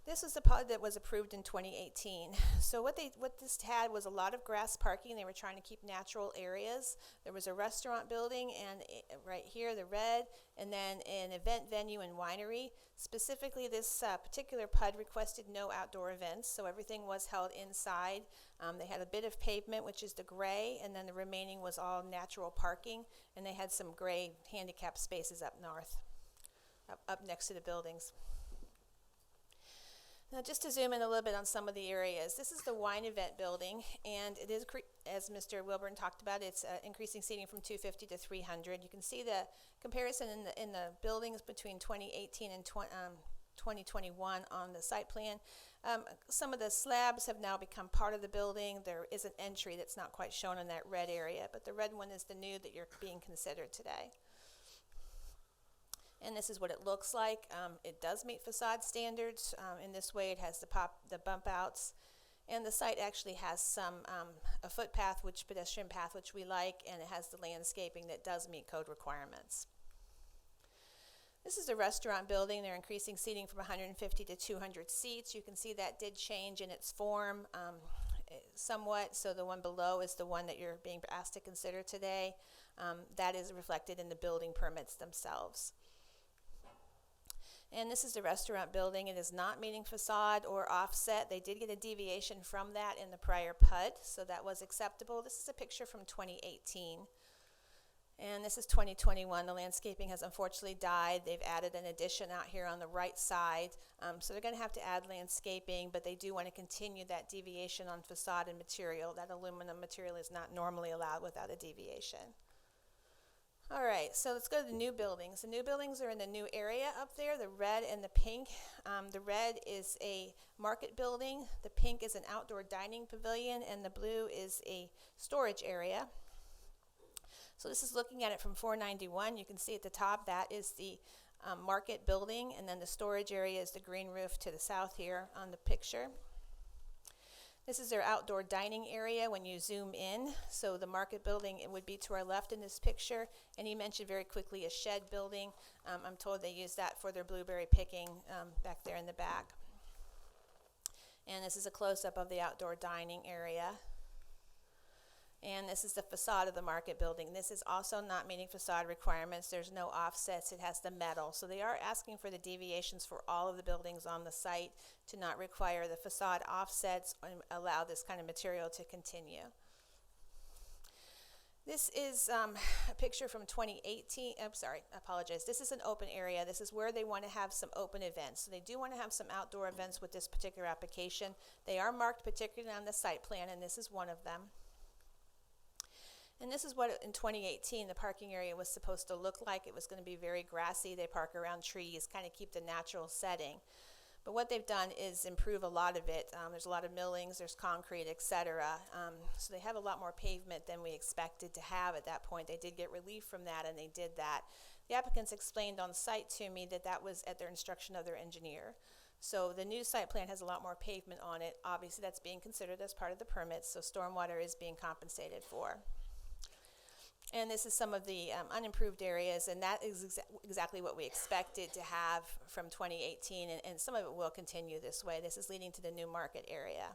This is the PUD that was approved in 2018. So what this had was a lot of grass parking. They were trying to keep natural areas. There was a restaurant building, and right here, the red, and then an event venue and winery. Specifically, this particular PUD requested no outdoor events, so everything was held inside. They had a bit of pavement, which is the gray, and then the remaining was all natural parking, and they had some gray handicap spaces up north, up next to the buildings. Now, just to zoom in a little bit on some of the areas, this is the wine event building, and it is, as Mr. Wilburn talked about, it's increasing seating from 250 to 300. You can see the comparison in the buildings between 2018 and 2021 on the site plan. Some of the slabs have now become part of the building. There is an entry that's not quite shown in that red area, but the red one is the new that you're being considered today. And this is what it looks like. It does meet facade standards. In this way, it has the bump outs, and the site actually has a footpath, pedestrian path, which we like, and it has the landscaping that does meet code requirements. This is the restaurant building. They're increasing seating from 150 to 200 seats. You can see that did change in its form somewhat. So the one below is the one that you're being asked to consider today. That is reflected in the building permits themselves. And this is the restaurant building. It is not meeting facade or offset. They did get a deviation from that in the prior PUD, so that was acceptable. This is a picture from 2018. And this is 2021. The landscaping has unfortunately died. They've added an addition out here on the right side. So they're going to have to add landscaping, but they do want to continue that deviation on facade and material. That aluminum material is not normally allowed without a deviation. All right, so let's go to the new buildings. The new buildings are in the new area up there, the red and the pink. The red is a market building, the pink is an outdoor dining pavilion, and the blue is a storage area. So this is looking at it from 491. You can see at the top, that is the market building, and then the storage area is the green roof to the south here on the picture. This is their outdoor dining area when you zoom in. So the market building, it would be to our left in this picture. And he mentioned very quickly a shed building. I'm told they use that for their blueberry picking back there in the back. And this is a close-up of the outdoor dining area. And this is the facade of the market building. This is also not meeting facade requirements. There's no offsets. It has the metal. So they are asking for the deviations for all of the buildings on the site to not require the facade offsets and allow this kind of material to continue. This is a picture from 2018. I'm sorry, I apologize. This is an open area. This is where they want to have some open events. So they do want to have some outdoor events with this particular application. They are marked particularly on the site plan, and this is one of them. And this is what, in 2018, the parking area was supposed to look like. It was going to be very grassy. They park around trees, kind of keep the natural setting. But what they've done is improve a lot of it. There's a lot of millings, there's concrete, etc. So they have a lot more pavement than we expected to have at that point. They did get relief from that, and they did that. The applicants explained on site to me that that was at their instruction of their engineer. So the new site plan has a lot more pavement on it. Obviously, that's being considered as part of the permits, so stormwater is being compensated for. And this is some of the unimproved areas, and that is exactly what we expected to have from 2018, and some of it will continue this way. This is leading to the new market area.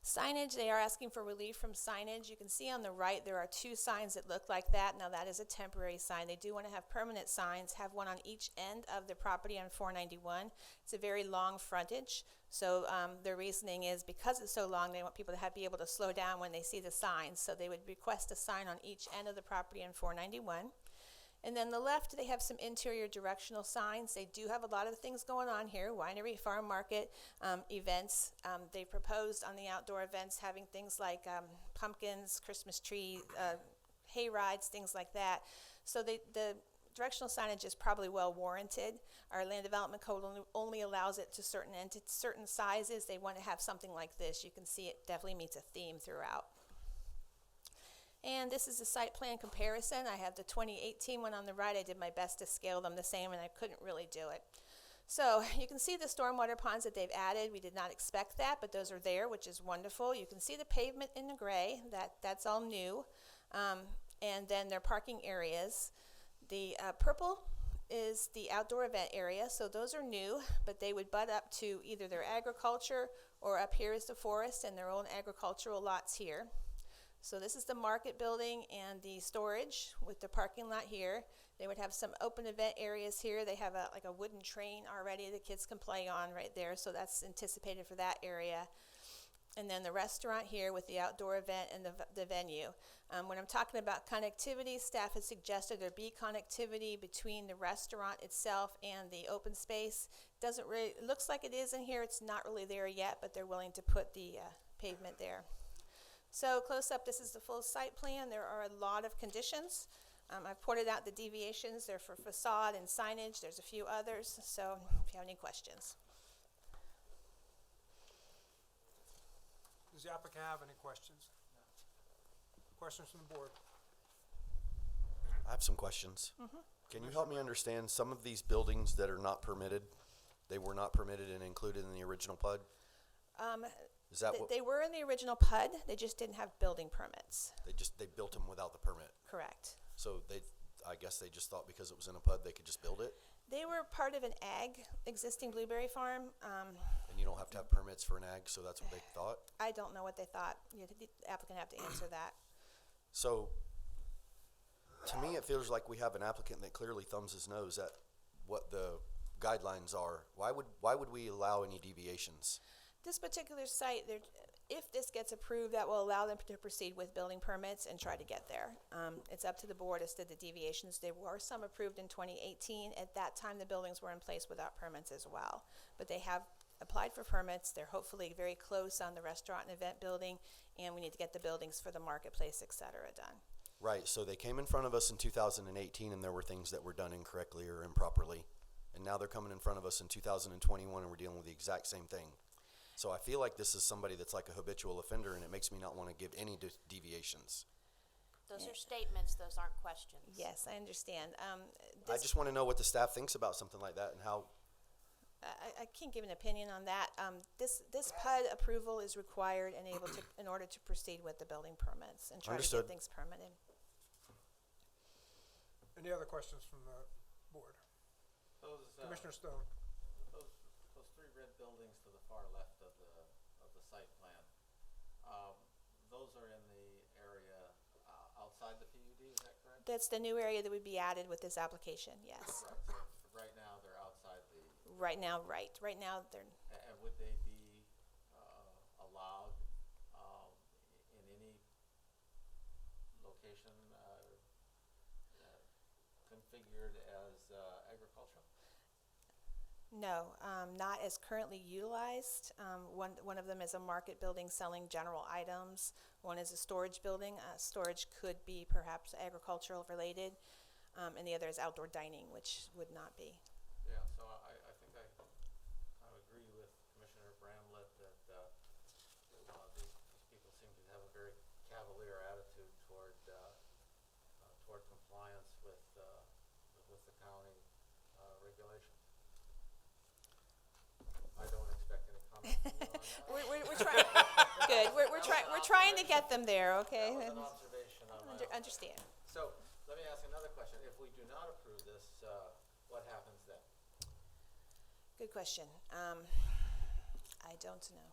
Signage, they are asking for relief from signage. You can see on the right there are two signs that look like that. Now that is a temporary sign. They do want to have permanent signs, have one on each end of the property on 491. It's a very long frontage, so their reasoning is because it's so long, they want people to be able to slow down when they see the signs. So they would request a sign on each end of the property on 491. And then the left, they have some interior directional signs. They do have a lot of things going on here, winery, farm market, events. They proposed on the outdoor events having things like pumpkins, Christmas tree, hay rides, things like that. So the directional signage is probably well warranted. Our land development code only allows it to certain sizes. They want to have something like this. You can see it definitely meets a theme throughout. And this is a site plan comparison. I have the 2018 one on the right. I did my best to scale them the same, and I couldn't really do it. So you can see the stormwater ponds that they've added. We did not expect that, but those are there, which is wonderful. You can see the pavement in the gray. That's all new. And then their parking areas. The purple is the outdoor event area, so those are new, but they would butt up to either their agriculture or up here is the forest and their own agricultural lots here. So this is the market building and the storage with the parking lot here. They would have some open event areas here. They have like a wooden train already the kids can play on right there, so that's anticipated for that area. And then the restaurant here with the outdoor event and the venue. When I'm talking about connectivity, staff has suggested there be connectivity between the restaurant itself and the open space. Doesn't really, it looks like it is in here. It's not really there yet, but they're willing to put the pavement there. So close up, this is the full site plan. There are a lot of conditions. I've pointed out the deviations. They're for facade and signage. There's a few others. So if you have any questions. Does the applicant have any questions? Questions from the board? I have some questions. Can you help me understand some of these buildings that are not permitted? They were not permitted and included in the original PUD? Is that what? They were in the original PUD. They just didn't have building permits. They built them without the permit? Correct. So I guess they just thought because it was in a PUD, they could just build it? They were part of an existing blueberry farm. And you don't have to have permits for an ag, so that's what they thought? I don't know what they thought. The applicant have to answer that. So, to me, it feels like we have an applicant that clearly thumbs his nose at what the guidelines are. Why would we allow any deviations? This particular site, if this gets approved, that will allow them to proceed with building permits and try to get there. It's up to the board as to the deviations. There were some approved in 2018. At that time, the buildings were in place without permits as well. But they have applied for permits. They're hopefully very close on the restaurant and event building, and we need to get the buildings for the marketplace, et cetera, done. Right, so they came in front of us in 2018 and there were things that were done incorrectly or improperly. And now they're coming in front of us in 2021 and we're dealing with the exact same thing. So I feel like this is somebody that's like a habitual offender, and it makes me not want to give any deviations. Those are statements, those aren't questions. Yes, I understand. I just want to know what the staff thinks about something like that and how. I can't give an opinion on that. This PUD approval is required and in order to proceed with the building permits and try Understood. to get things permitted. Any other questions from the board? Commissioner Stone. Those three red buildings to the far left of the site plan, those are in the area outside the PUD, is that correct? That's the new area that would be added with this application, yes. Right, so right now they're outside the. Right now, right. Right now, they're, And would they be allowed in any location configured as agricultural? no, not as currently utilized. One of them is a market building selling general items. One is a storage building. Storage could be perhaps agricultural related. And the other is outdoor dining, which would not be. Yeah, so I think I kind of agree with Commissioner Bramlett that these people seem to have a very cavalier attitude toward compliance with the county regulations. I don't expect any comment from you on that. We're trying. Good. We're trying to get them there. Okay. That was an observation on my own. Understand. So let me ask another question. If we do not approve this, what happens then? Good question. I don't know.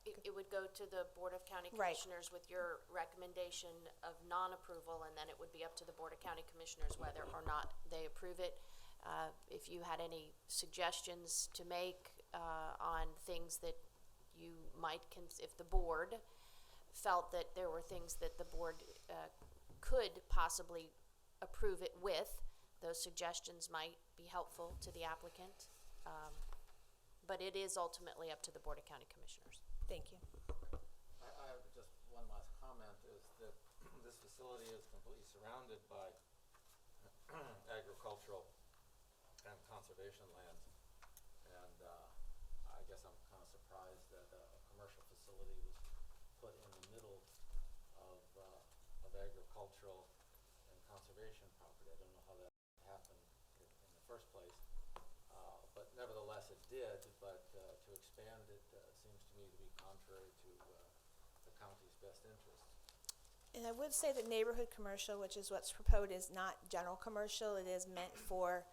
It would go to the Board of County Right. Commissioners with your recommendation of non-approval, and then it would be up to the Board of County Commissioners whether or not they approve it. If you had any suggestions to make on things that you might, if the board felt that there were things that the board could possibly approve it with, those suggestions might be helpful to the applicant. But it is ultimately up to the Board of County Commissioners. Thank you. I have just one last comment, is that this facility is completely surrounded by agricultural and conservation lands. And I guess I'm kind of surprised that a commercial facility was put in the middle of agricultural and conservation property. I don't know how that happened in the first place. But nevertheless, it did, but to expand it seems to me to be contrary to the county's best interest. And I would say that neighborhood commercial, which is what's proposed, is not general commercial. It is meant for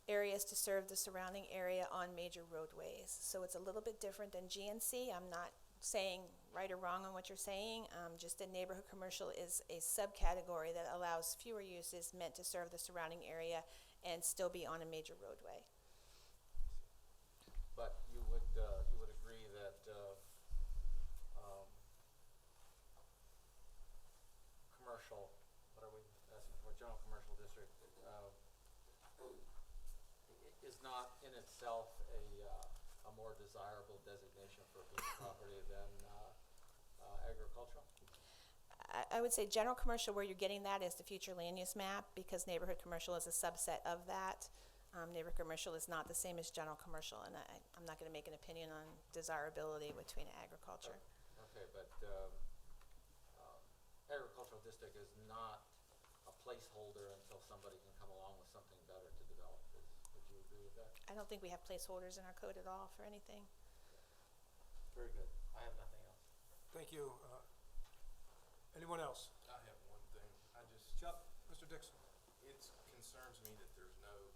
areas to serve the surrounding area on major roadways. So it's a little bit different than GNC. I'm not saying right or wrong on what you're saying. Just that neighborhood commercial is a subcategory that allows fewer uses meant to serve the surrounding area and still be on a major roadway. But you would agree that commercial, what are we asking for, general commercial district, is not in itself a more desirable designation for a piece of property than agricultural? I would say general commercial, where you're getting that is the future land use map, because neighborhood commercial is a subset of that. Neighborhood commercial is not the same as general commercial, and I'm not going to make an opinion on desirability between agriculture. Okay, but agricultural district is not a placeholder until somebody can come along with something better to develop. Would you agree with that? I don't think we have placeholders in our code at all for anything. Very good. I have nothing else. Thank you. Anyone else? I have one thing. Chuck, Mr. Dixon. It concerns me that there's no,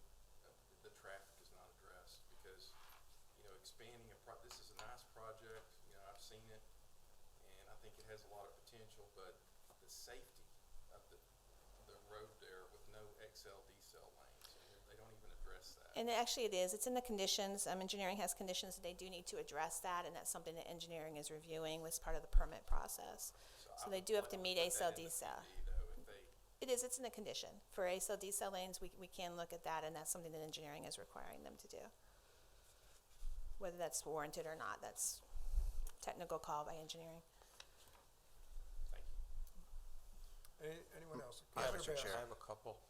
the traffic is not addressed because, expanding this is a nice project. I've seen it and I think it has a lot of potential, but the safety of the road there with no XL, decel lanes, they don't even address that. And actually it is. It's in the conditions. Engineering has conditions that they do need to address that, and that's something that engineering is reviewing as part of the permit process. So they do have to meet ACL, decel. It is. It's in the condition. For ACL, decel lanes, we can look at that, and that's something that engineering is requiring them to do. Whether that's warranted or not, that's technical call by engineering. Thank you. Anyone else? Mr. Chair. I have a couple.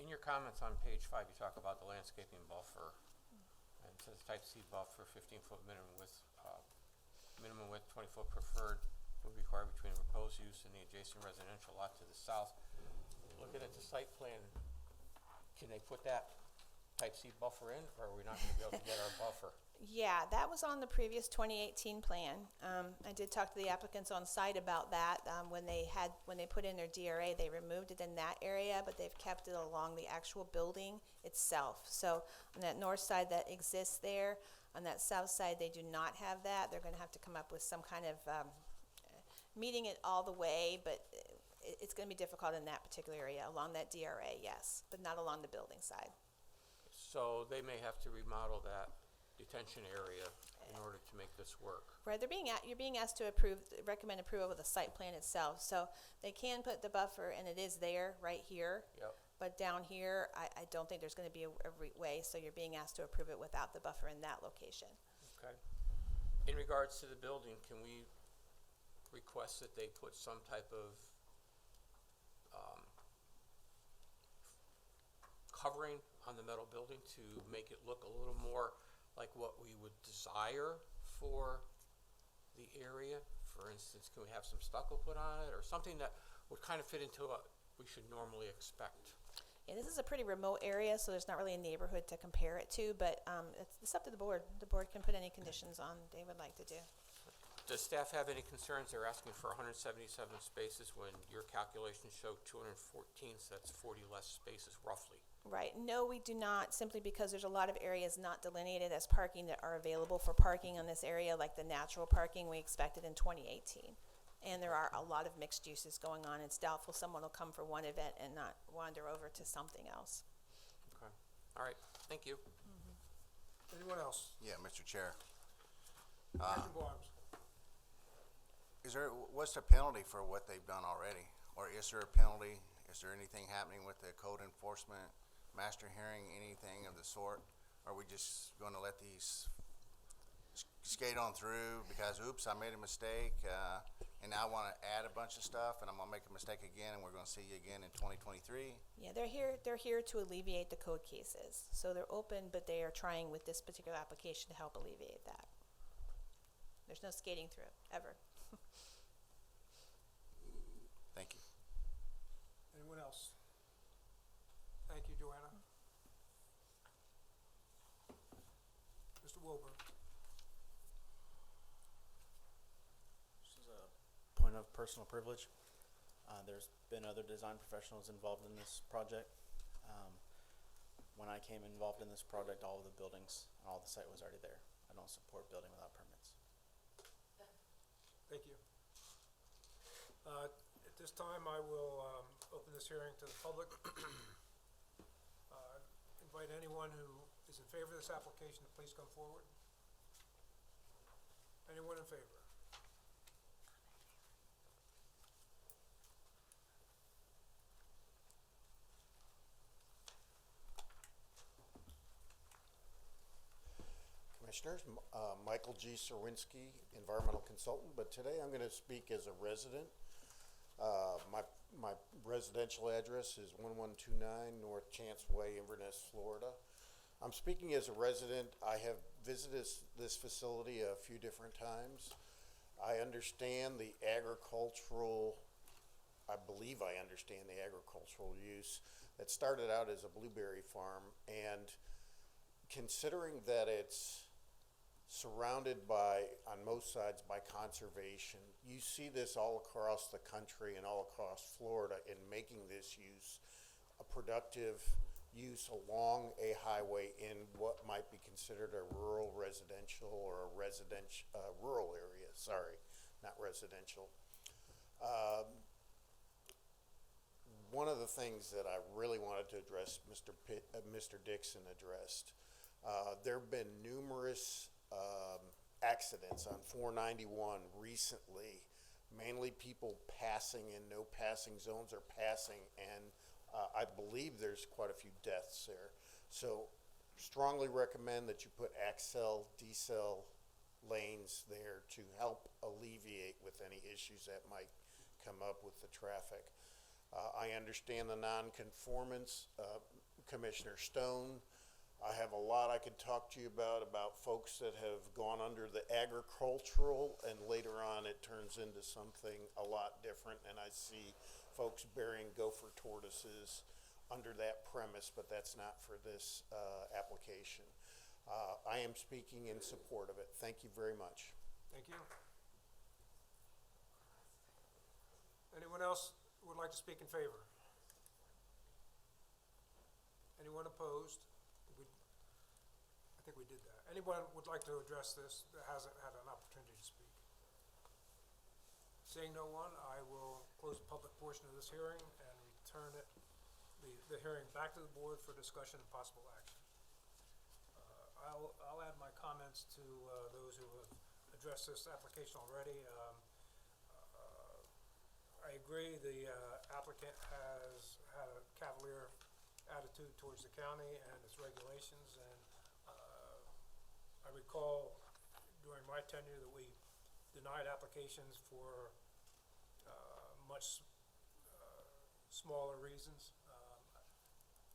In your comments on page 5, you talk about the landscaping buffer, and it says type C buffer, 15-foot minimum width, 20-foot preferred would be required between the proposed use and the adjacent residential lot to the south. Looking at the site plan, can they put that type C buffer in, or are we not going to be able to get our buffer? Yeah, that was on the previous 2018 plan. I did talk to the applicants on site about that. When they put in their DRA, they removed it in that area, but they've kept it along the actual building itself. So on that north side that exists there, on that south side, they do not have that. They're going to have to come up with some kind of meeting it all the way, but it's going to be difficult in that particular area. Along that DRA, yes, but not along the building side. So they may have to remodel that detention area in order to make this work. Right, you're being asked to recommend approval of the site plan itself. So they can put the buffer, and it is there right here. Yep. But down here, I don't think there's going to be a way, so you're being asked to approve it without the buffer in that location. Okay. In regards to the building, can we request that they put some type of covering on the metal building to make it look a little more like what we would desire for the area? For instance, can we have some stucco put on it, or something that would kind of fit into what we should normally expect? Yeah, this is a pretty remote area, so there's not really a neighborhood to compare it to, but it's up to the board. The board can put any conditions on they would like to do. Does staff have any concerns? They're asking for 177 spaces when your calculations show 214, so that's 40 less spaces roughly. Right. No, we do not, simply because there's a lot of areas not delineated as parking that are available for parking on this area, like the natural parking we expected in 2018. And there are a lot of mixed uses going on. It's doubtful someone will come for one event and not wander over to something else. Okay. All right. Thank you. Anyone else? Yeah, Mr. Chair. Sergeant Barnes. What's the penalty for what they've done already? Or is there a penalty? Is there anything happening with the code enforcement, master hearing, anything of the sort? Are we just going to let these skate on through because, oops, I made a mistake, and now I want to add a bunch of stuff, and I'm going to make a mistake again, and we're going to see you again in 2023? Yeah, they're here to alleviate the code cases. So they're open, but they are trying with this particular application to help alleviate that. There's no skating through, ever. Anyone else? Thank you, Joanna. Mr. Wilbur. This is a point of personal privilege. There's been other design professionals involved in this project. When I came involved in this project, all of the buildings, all the site was already there. I don't support building without permits. Thank you. At this time, I will open this hearing to the public. Invite anyone who is in favor of this application to please come forward. Anyone in favor? Commissioners, Michael G. Serwinski, environmental consultant, but today I'm going to speak as a resident. My residential address is 1129 North Chance Way, Inverness, Florida. I'm speaking as a resident. I have visited this facility a few different times. I understand the agricultural, I believe I understand the agricultural use that started out as a blueberry farm, and considering that it's surrounded by, on most sides, by conservation. You see this all across the country and all across Florida in making this use a productive use along a highway in what might be considered a rural residential or a rural area, sorry, not residential. One of the things that I really wanted to address, Mr. Dixon addressed, there have been numerous accidents on 491 recently, mainly people passing in no passing zones or passing, and I believe there's quite a few deaths there. So strongly recommend that you put accel, decel lanes there to help alleviate with any issues that might come up with the traffic. I understand the non-conformance, Commissioner Stone. I have a lot I could talk to you about folks that have gone under the agricultural, and later on it turns into something a lot different, and I see folks burying gopher tortoises under that premise, but that's not for this application. I am speaking in support of it. Thank you very much. Thank you. Anyone else would like to speak in favor? Anyone opposed? I think we did that. Anyone would like to address this that hasn't had an opportunity to speak? Seeing no one, I will close the public portion of this hearing and return the hearing back to the board for discussion and possible action. I'll add my comments to those who have addressed this application already. I agree the applicant has had a cavalier attitude towards the county and its regulations, and I recall during my tenure that we denied applications for much smaller reasons.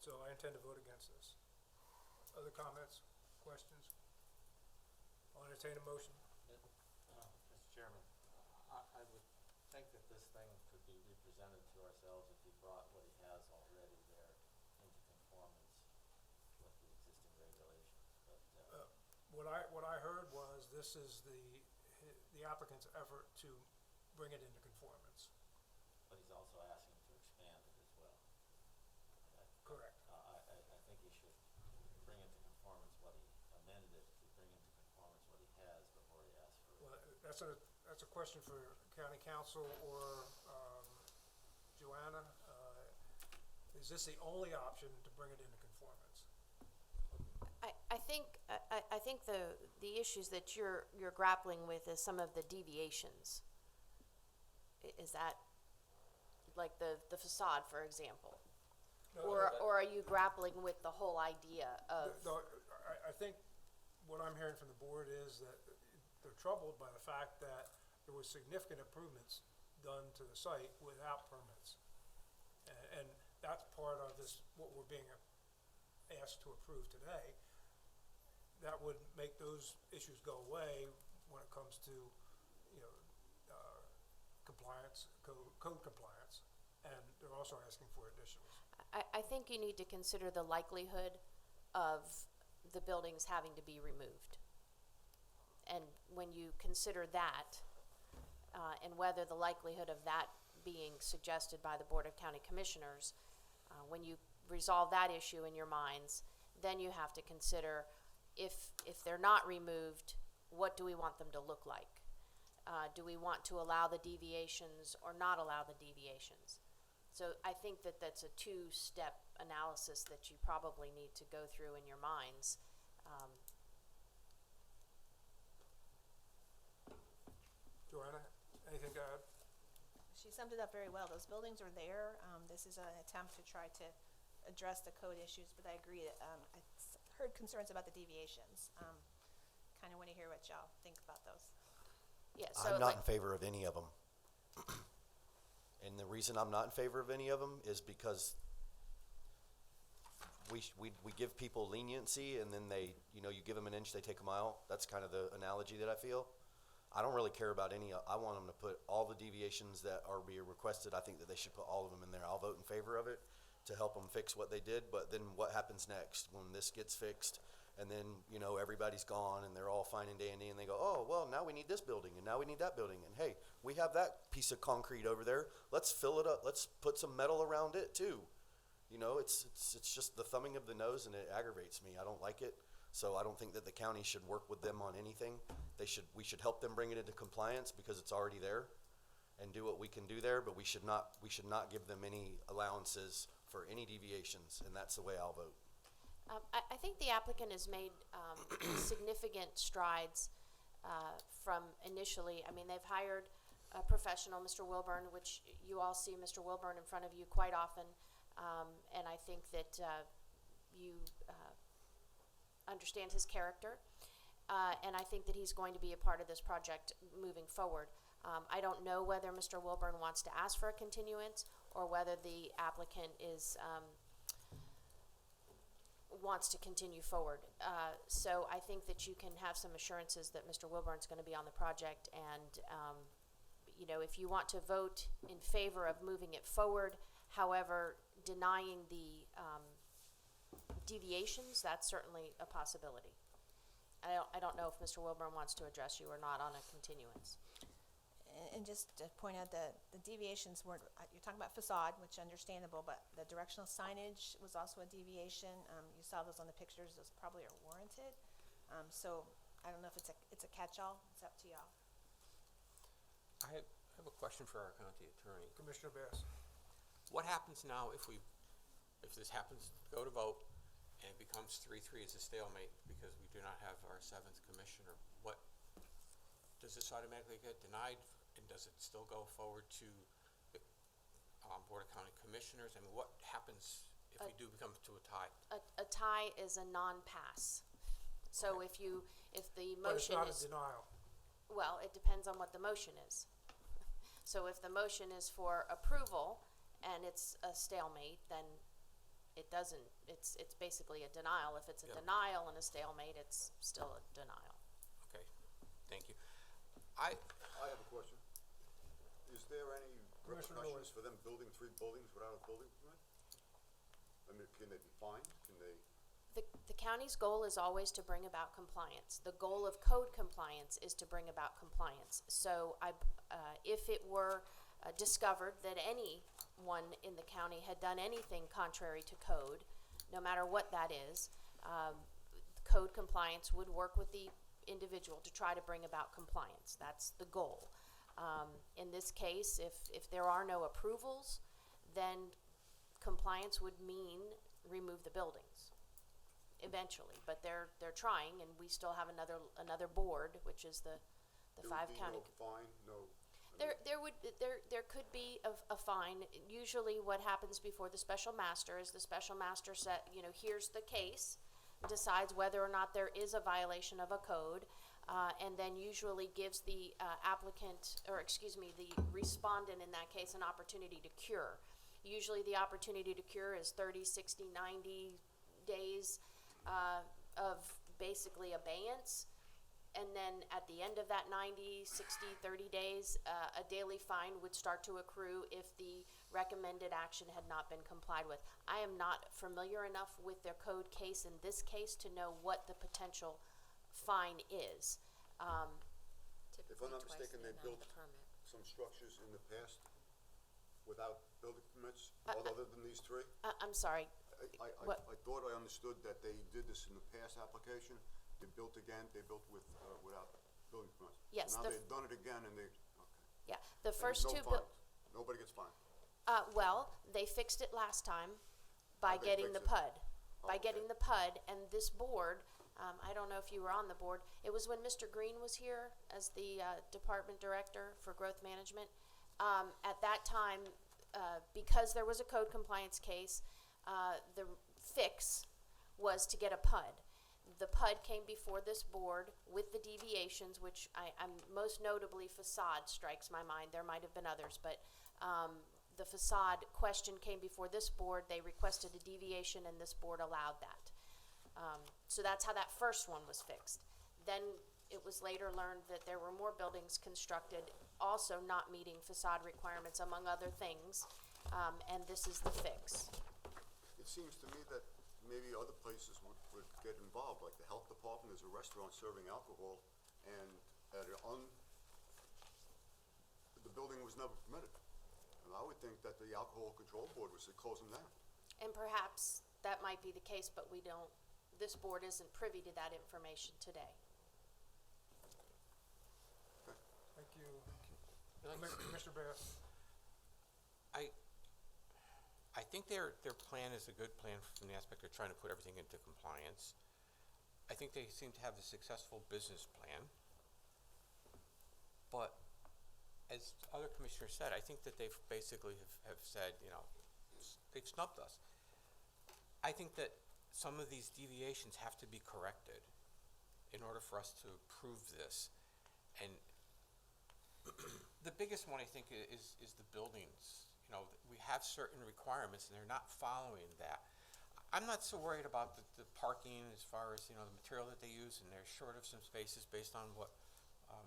So I intend to vote against this. Other comments, questions? I'll entertain a motion. Mr. Chairman, I would think that this thing could be represented to ourselves if he brought what he has already there into conformance with the existing regulations. But What I heard was this is the applicant's effort to bring it into conformance. But he's also asking to expand it as well. Correct. I think he should bring into conformance what he amended it to bring into conformance what he has before he asks for. Well, that's a question for county council or Joanna. Is this the only option to bring it into conformance? I think the issues that you're grappling with is some of the deviations. Is that like the facade, for example? No, or are you grappling with the whole idea of? I think what I'm hearing from the board is that they're troubled by the fact that there was significant improvements done to the site without permits. And that's part of this, what we're being asked to approve today. That would make those issues go away when it comes to, compliance, code compliance. and they're also asking for additions. I think you need to consider the likelihood of the buildings having to be removed. And when you consider that, and whether the likelihood of that being suggested by the Board of County Commissioners, when you resolve that issue in your minds, then you have to consider if they're not removed, what do we want them to look like? Do we want to allow the deviations or not allow the deviations? So I think that that's a two-step analysis that you probably need to go through in your minds. Joanna, anything to add? She summed it up very well. Those buildings are there. This is an attempt to try to address the code issues, but I agree that, I heard concerns about the deviations. Kind of want to hear what y'all think about those. Yeah, so I'm not in favor of any of them. And the reason I'm not in favor of any of them is because we give people leniency, and then they, you give them an inch, they take a mile. That's kind of the analogy that I feel. I don't really care about any. I want them to put all the deviations that are being requested. I think that they should put all of them in there. I'll vote in favor of it to help them fix what they did. But then what happens next when this gets fixed, and then everybody's gone and they're all fine and dandy, and they go, oh well, now we need this building and now we need that building, and hey, we have that piece of concrete over there. Let's fill it up. Let's put some metal around it too. It's just the thumbing of the nose, and it aggravates me. I don't like it. So I don't think that the county should work with them on anything. We should help them bring it into compliance because it's already there, and do what we can do there, but we should not give them any allowances for any deviations, and that's the way I'll vote. I think the applicant has made significant strides from initially. I mean, they've hired a professional, Mr. Wilburn, which you all see Mr. Wilburn in front of you quite often, and I think that you understand his character, and I think that he's going to be a part of this project moving forward. I don't know whether Mr. Wilburn wants to ask for a continuance or whether the applicant wants to continue forward. So I think that you can have some assurances that Mr. Wilburn's going to be on the project, and if you want to vote in favor of moving it forward, however, denying the deviations, that's certainly a possibility. I don't know if Mr. Wilburn wants to address you or not on a continuance. And just to point out that the deviations weren't, you're talking about facade, which is understandable, but the directional signage was also a deviation. You saw those on the pictures. Those probably are warranted. So I don't know if it's a catch-all. It's up to y'all. I have a question for our county attorney. Commissioner Bass. What happens now if this happens, go to vote, and it becomes 3-3 as a stalemate because we do not have our 7th commissioner? What, does this automatically get denied, and does it still go forward to the Board of County Commissioners? I mean, what happens if we do become to a tie? A tie is a non-pass. So Okay. if the But it's motion not a is, denial. well, it depends on what the motion is. So if the motion is for approval and it's a stalemate, then it doesn't, it's basically a denial. If it's a denial and a stalemate, it's still a denial. Okay, thank you. I have a question. Is there any Commissioner repercussions Lewis. for them building 3 buildings without a building permit? I mean, can they be fined? Can they? The county's goal is always to bring about compliance. The goal of code compliance is to bring about compliance. So if it were discovered that anyone in the county had done anything contrary to code, no matter what that is, code compliance would work with the individual to try to bring about compliance. That's the goal. In this case, if there are no approvals, then compliance would mean remove the buildings eventually. But they're trying, and we still have another board, which is the There 5 would be county. no fine, no. There could be a fine. Usually what happens before the special master is the special master here's the case, decides whether or not there is a violation of a code, and then usually gives the the respondent in that case an opportunity to cure. Usually the opportunity to cure is 30, 60, 90 days of basically abeyance, and then at the end of that 90, 60, 30 days, a daily fine would start to accrue if the recommended action had not been complied with. I am not familiar enough with their code case in this case to know what the potential fine is. If I'm not mistaken, they built some structures in the past without building permits, other than these three? I'm sorry. I thought I understood that they did this in the past application. They built again, they built with, without building permits. Yes, Now the they've done it again and they, okay. Yeah, the And first no two. fines. Nobody gets fined. Well, they fixed it last time by How'd they getting the fix it? PUD. By getting the PUD, and this board, I don't know if you were on the board, it was when Mr. Green was here as the department director for growth management. At that time, because there was a code compliance case, the fix was to get a PUD. The PUD came before this board with the deviations, which I'm most notably facade strikes my mind. There might have been others, but the facade question came before this board. They requested a deviation, and this board allowed that. So that's how that first one was fixed. Then it was later learned that there were more buildings constructed, also not meeting facade requirements, among other things, and this is the fix. It seems to me that maybe other places would get involved, like the health department, there's a restaurant serving alcohol, and the building was never permitted. And I would think that the alcohol control board would say close them down. And perhaps that might be the case, but we don't, this board isn't privy to that information today. Thank you. Commissioner Bass. I think their plan is a good plan from the aspect of trying to put everything into compliance. I think they seem to have a successful business plan. But as other commissioners said, I think that they've basically have said, you know, they've snubbed us. I think that some of these deviations have to be corrected in order for us to approve this. And the biggest one, I think, is the buildings. You know, we have certain requirements and they're not following that. I'm not so worried about the parking as far as, you know, the material that they use, and they're short of some spaces based on what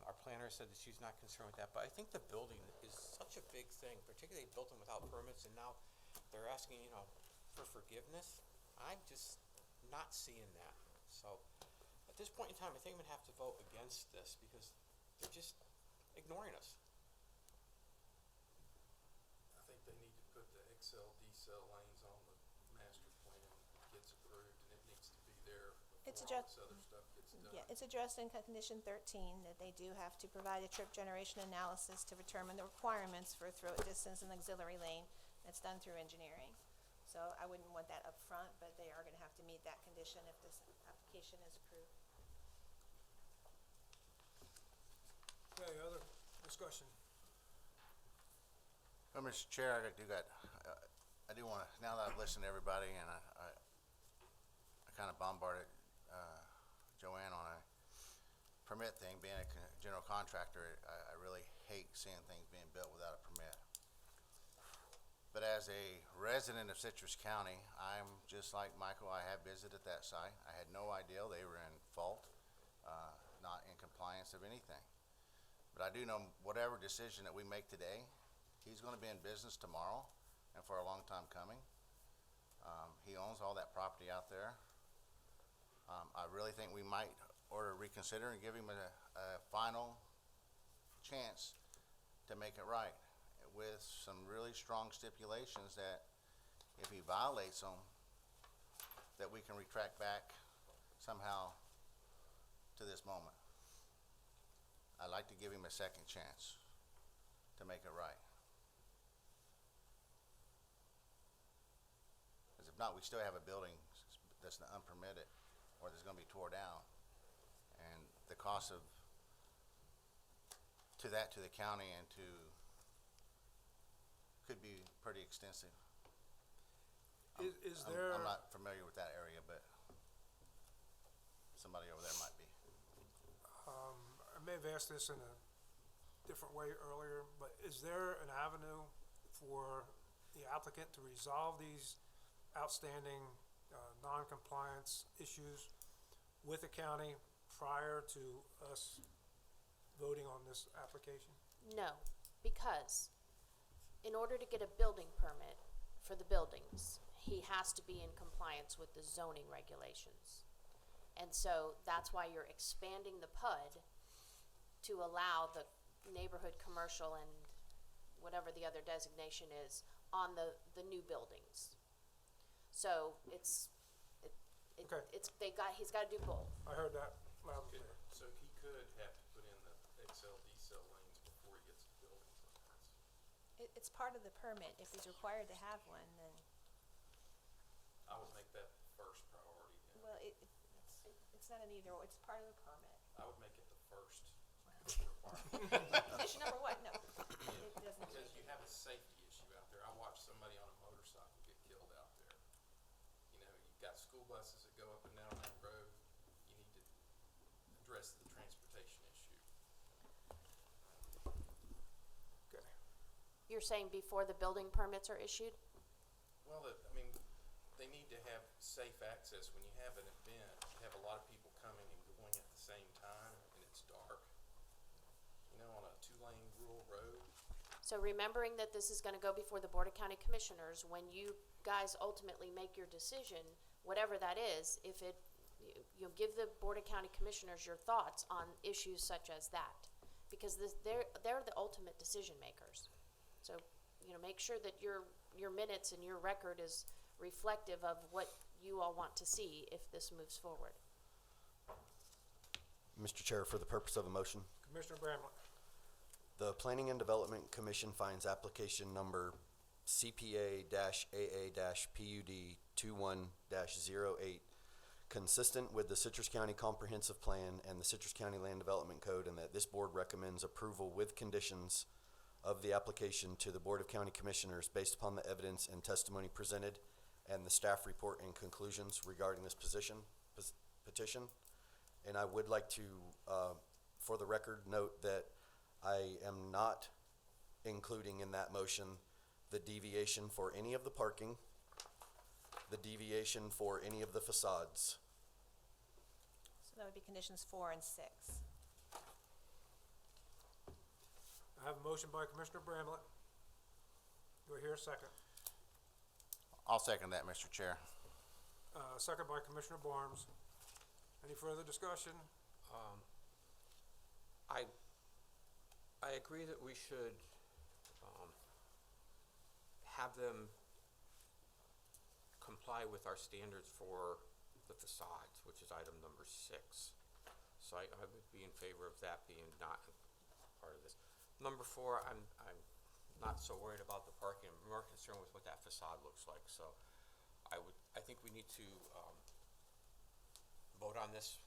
our planner said that she's not concerned with that. But I think the building is such a big thing, particularly built them without permits, and now they're asking, you know, for forgiveness. I'm just not seeing that. So at this point in time, I think I'm gonna have to vote against this because they're just ignoring us. I think they need to put the XL, decel lanes on the master plan, gets approved, and it needs to be there It's before all addressed- this other stuff gets done. Yeah, it's addressed in condition 13 that they do have to provide a trip generation analysis to determine the requirements for throw distance and auxiliary lane. That's done through engineering. So I wouldn't want that up front, but they are gonna have to meet that condition if this application is approved. Okay, other discussion? Well, Mr. Chair, I do want to, now that I've listened to everybody and I kind of bombarded Joanne on a permit thing, being a general contractor, I really hate seeing things being built without a permit. But as a resident of Citrus County, I'm just like Michael. I have visited that site. I had no idea they were in fault, not in compliance of anything. But I do know whatever decision that we make today, he's gonna be in business tomorrow and for a long time coming. He owns all that property out there. I really think we might order reconsider and give him a final chance to make it right, with some really strong stipulations that if he violates them, that we can retract back somehow to this moment. I'd like to give him a second chance to make it right. Because if not, we still have a building that's unpermitted or that's gonna be tore down. And the cost of, to the county and could be pretty extensive. Is there? I'm not familiar with that area, but somebody over there might be. I may have asked this in a different way earlier, but is there an avenue for the applicant to resolve these outstanding non-compliance issues with the county prior to us voting on this application? No, because in order to get a building permit for the buildings, he has to be in compliance with the zoning regulations. And so that's why you're expanding the PUD to allow the neighborhood commercial and whatever the other designation is on the new buildings. So he's gotta do both. I heard that loud and clear. So he could have to put in the XL, decel lanes before he gets the building permits. It's part of the permit. If he's required to have one, then, I would make that the first priority then. well, it's not an either or, it's part of the permit. I would make it the first requirement. Condition number one, no, it doesn't. Because you have a safety issue out there. I watched somebody on a motorcycle get killed out there. You know, you've got school buses that go up and down that road. You need to address the transportation issue. Okay. You're saying before the building permits are issued? Well, I mean, they need to have safe access. When you have an event, you have a lot of people coming and going at the same time, and it's dark. You know, on a two-lane rural road. So remembering that this is gonna go before the Board of County Commissioners, when you guys ultimately make your decision, whatever that is, you'll give the Board of County Commissioners your thoughts on issues such as that. Because they're the ultimate decision makers. So, make sure that your minutes and your record is reflective of what you all want to see if this moves forward. Mr. Chair, for the purpose of a motion, Commissioner Bramlett. the Planning and Development Commission finds application number CPA-AA-PUD 21-08 consistent with the Citrus County Comprehensive Plan and the Citrus County Land Development Code, and that this board recommends approval with conditions of the application to the Board of County Commissioners based upon the evidence and testimony presented and the staff report and conclusions regarding this petition. And I would like to, for the record, note that I am not including in that motion the deviation for any of the parking, the deviation for any of the facades. So that would be conditions 4 and 6. I have a motion by Commissioner Bramlett. Do I hear a second? I'll second that, Mr. Chair. Second by Commissioner Barnes. Any further discussion? I agree that we should have them comply with our standards for the facades, which is item number 6. So I would be in favor of that being not part of this. Number 4, I'm not so worried about the parking. I'm more concerned with what that facade looks like. So I think we need to vote on this.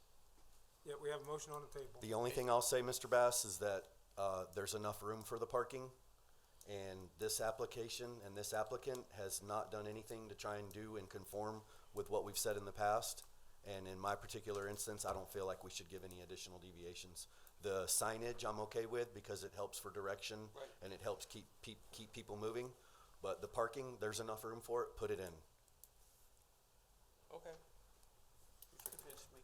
Yeah, we have a motion on the table. The only thing I'll say, Mr. Bass, is that there's enough room for the parking, and this application and this applicant has not done anything to try and do and conform with what we've said in the past. And in my particular instance, I don't feel like we should give any additional deviations. The signage I'm okay with because it helps for direction, Right. and it helps keep people moving. But the parking, there's enough room for it, put it in. Okay. You convinced me.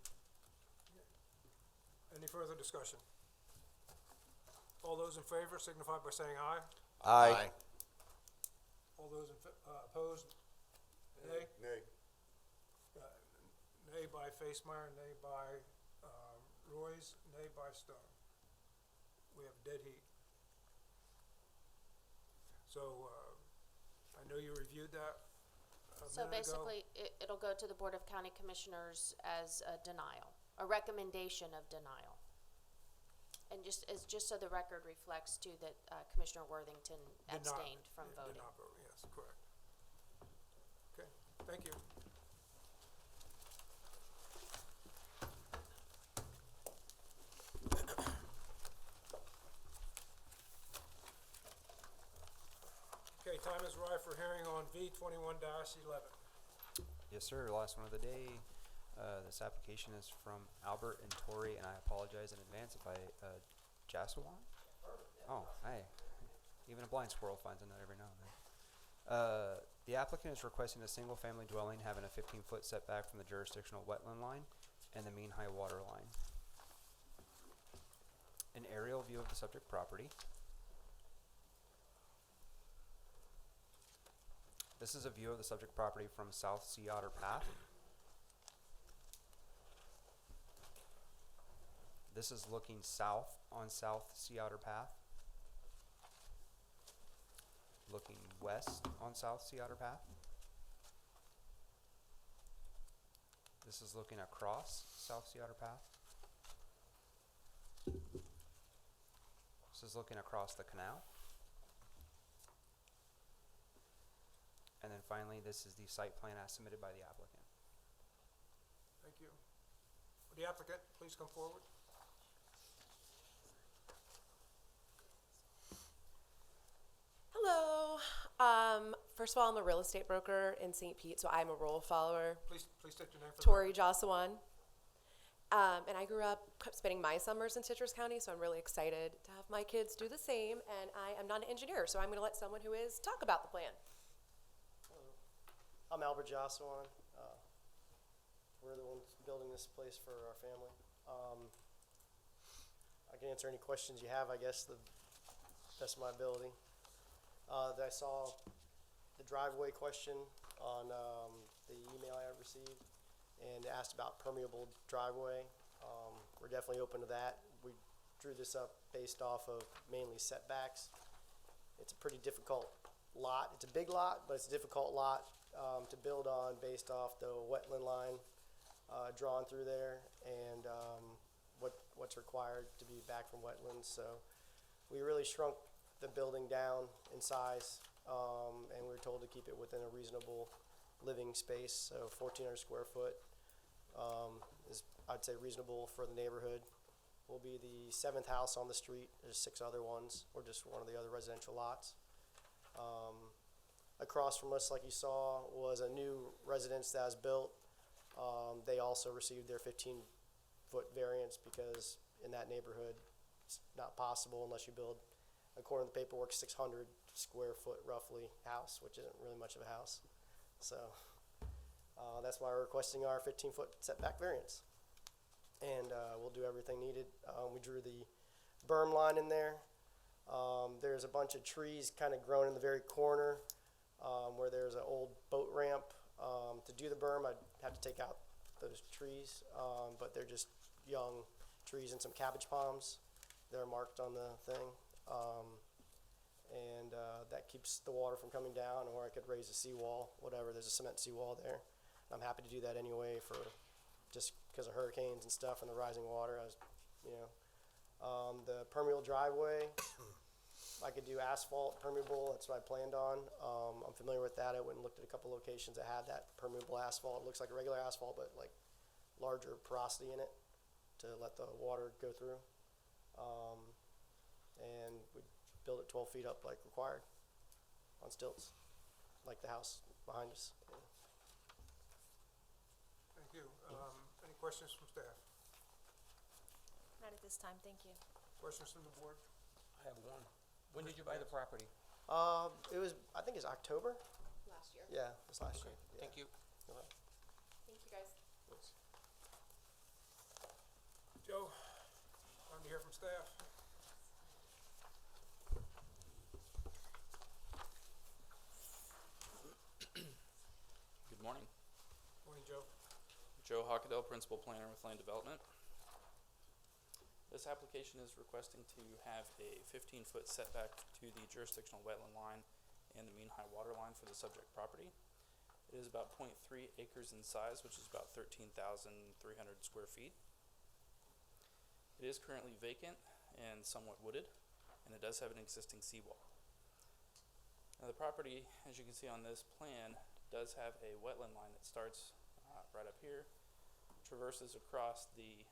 Any further discussion? All those in favor signify by saying aye. Aye. All those opposed? Nay? Nay. Nay by Facemeyer, nay by Royce, nay by Stone. We have dead heat. So, I know you reviewed that a So minute ago. basically, it'll go to the Board of County Commissioners as a denial, a recommendation of denial. And just so the record reflects too that Commissioner Worthington Did not- abstained from did voting. not vote, yes, correct. Okay, thank you. Okay, time is right for hearing on V 21-11. Yes, sir. Last one of the day. This application is from Albert and Tori, and I apologize in advance if I Jassawan? Oh, hey. Even a blind squirrel finds a nut every now and then. The applicant is requesting a single-family dwelling having a 15-foot setback from the jurisdictional wetland line and the mean high water line. aerial view of the subject property. This is a view of the subject property from South Sea Otter Path. This is looking south on South Sea Otter Path. Looking west on South Sea Otter Path. This is looking across South Sea Otter Path. This is looking across the canal. And then finally, this is the site plan as submitted by the applicant. Thank you. Would the applicant please come forward? Hello. First of all, I'm a real estate broker in St. Pete, so I'm a rule follower. Please state your name for the Tori record. Jossawan. And I grew up spending my summers in Citrus County, so I'm really excited to have my kids do the same. And I am not an engineer, so I'm going to let someone who is talk about the plan. I'm Albert Jossawan. We're the ones building this place for our family. I can answer any questions you have, I guess, the best of my ability. I saw the driveway question on the email I received and asked about permeable driveway. We're definitely open to that. We drew this up based off of mainly setbacks. It's a pretty difficult lot. It's a big lot, but it's a difficult lot to build on based off the wetland line drawn through there and what's required to be back from wetlands. So we really shrunk the building down in size, and we were told to keep it within a reasonable living space. So 1,400 square foot is, I'd say, reasonable for the neighborhood. We'll be the 7th house on the street. There's 6 other ones, or just one of the other residential lots. Across from us, like you saw, was a new residence that was built. They also received their 15-foot variance because in that neighborhood, it's not possible unless you build, according to the paperwork, 600 square foot roughly house, which isn't really much of a house. So that's why we're requesting our 15-foot setback variance. And we'll do everything needed. We drew the berm line in there. There's a bunch of trees kind of grown in the very corner where there's an old boat ramp. To do the berm, I'd have to take out those trees, but they're just young trees and some cabbage palms. They're marked on the thing. And that keeps the water from coming down, or I could raise a seawall, whatever. There's a cement seawall there. I'm happy to do that anyway for just because of hurricanes and stuff and the rising water. The permeable driveway, I could do asphalt permeable. That's what I planned on. I'm familiar with that. I went and looked at a couple locations that had that permeable asphalt. It looks like a regular asphalt, but like larger porosity in it to let the water go through. And we build it 12 feet up like required on stilts, like the house behind us. Yeah. Thank you. Any questions from staff? Not at this time, thank you. Questions from the board? I have one. When did you buy the property? It was, I think it's October. Last year. Yeah, it was last year. Yeah. Thank you. All right. Thank you, guys. Joe, time to hear from staff. Good morning. Morning, Joe. Joe Hockadell, Principal Planner with Land Development. This application is requesting to have a 15-foot setback to the jurisdictional wetland line and the mean high water line for the subject property. It is about 0.3 acres in size, which is about 13,300 square feet. It is currently vacant and somewhat wooded, and it does have an existing seawall. Now the property, as you can see on this plan, does have a wetland line that starts right up here, traverses across the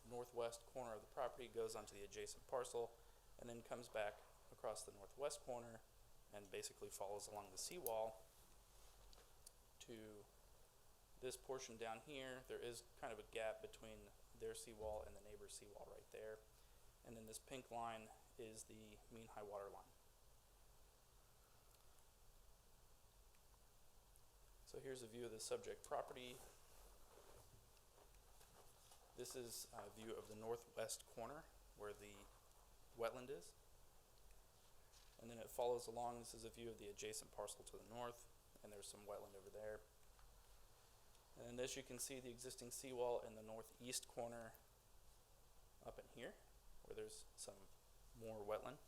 northwest corner of the property, goes onto the adjacent parcel, and then comes back across the northwest corner and basically follows along the seawall to this portion down here. There is kind of a gap between their seawall and the neighbor's seawall right there. And then this pink line is the mean high water line. So here's a view of the subject property. This is a view of the northwest corner where the wetland is. And then it follows along. This is a view of the adjacent parcel to the north, and there's some wetland over there. And as you can see, the existing seawall in the northeast corner up in here, where there's some more wetland.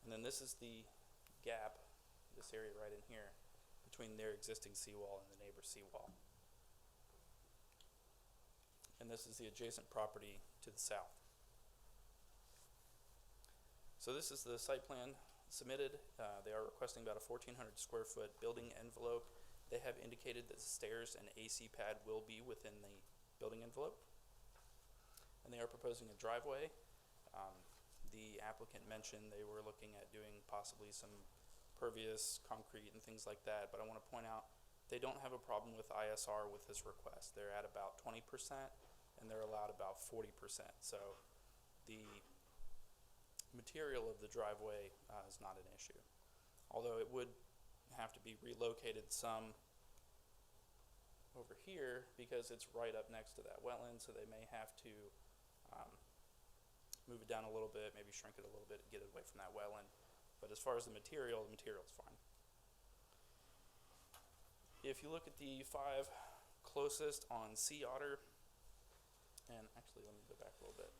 And then this is the gap, this area right in here, between their existing seawall and the neighbor's seawall. And this is the adjacent property to the south. So this is the site plan submitted. They are requesting about a 1,400 square foot building envelope. They have indicated that the stairs and AC pad will be within the building envelope. And they are proposing a driveway. The applicant mentioned they were looking at doing possibly some pervious concrete and things like that, but I want to point out they don't have a problem with ISR with this request. They're at about 20% and they're allowed about 40%. So the material of the driveway is not an issue. Although it would have to be relocated some over here because it's right up next to that wetland, so they may have to move it down a little bit, maybe shrink it a little bit and get it away from that wetland. But as far as the material is fine. If you look at the 5 closest on Sea Otter, and actually let me go back a little bit.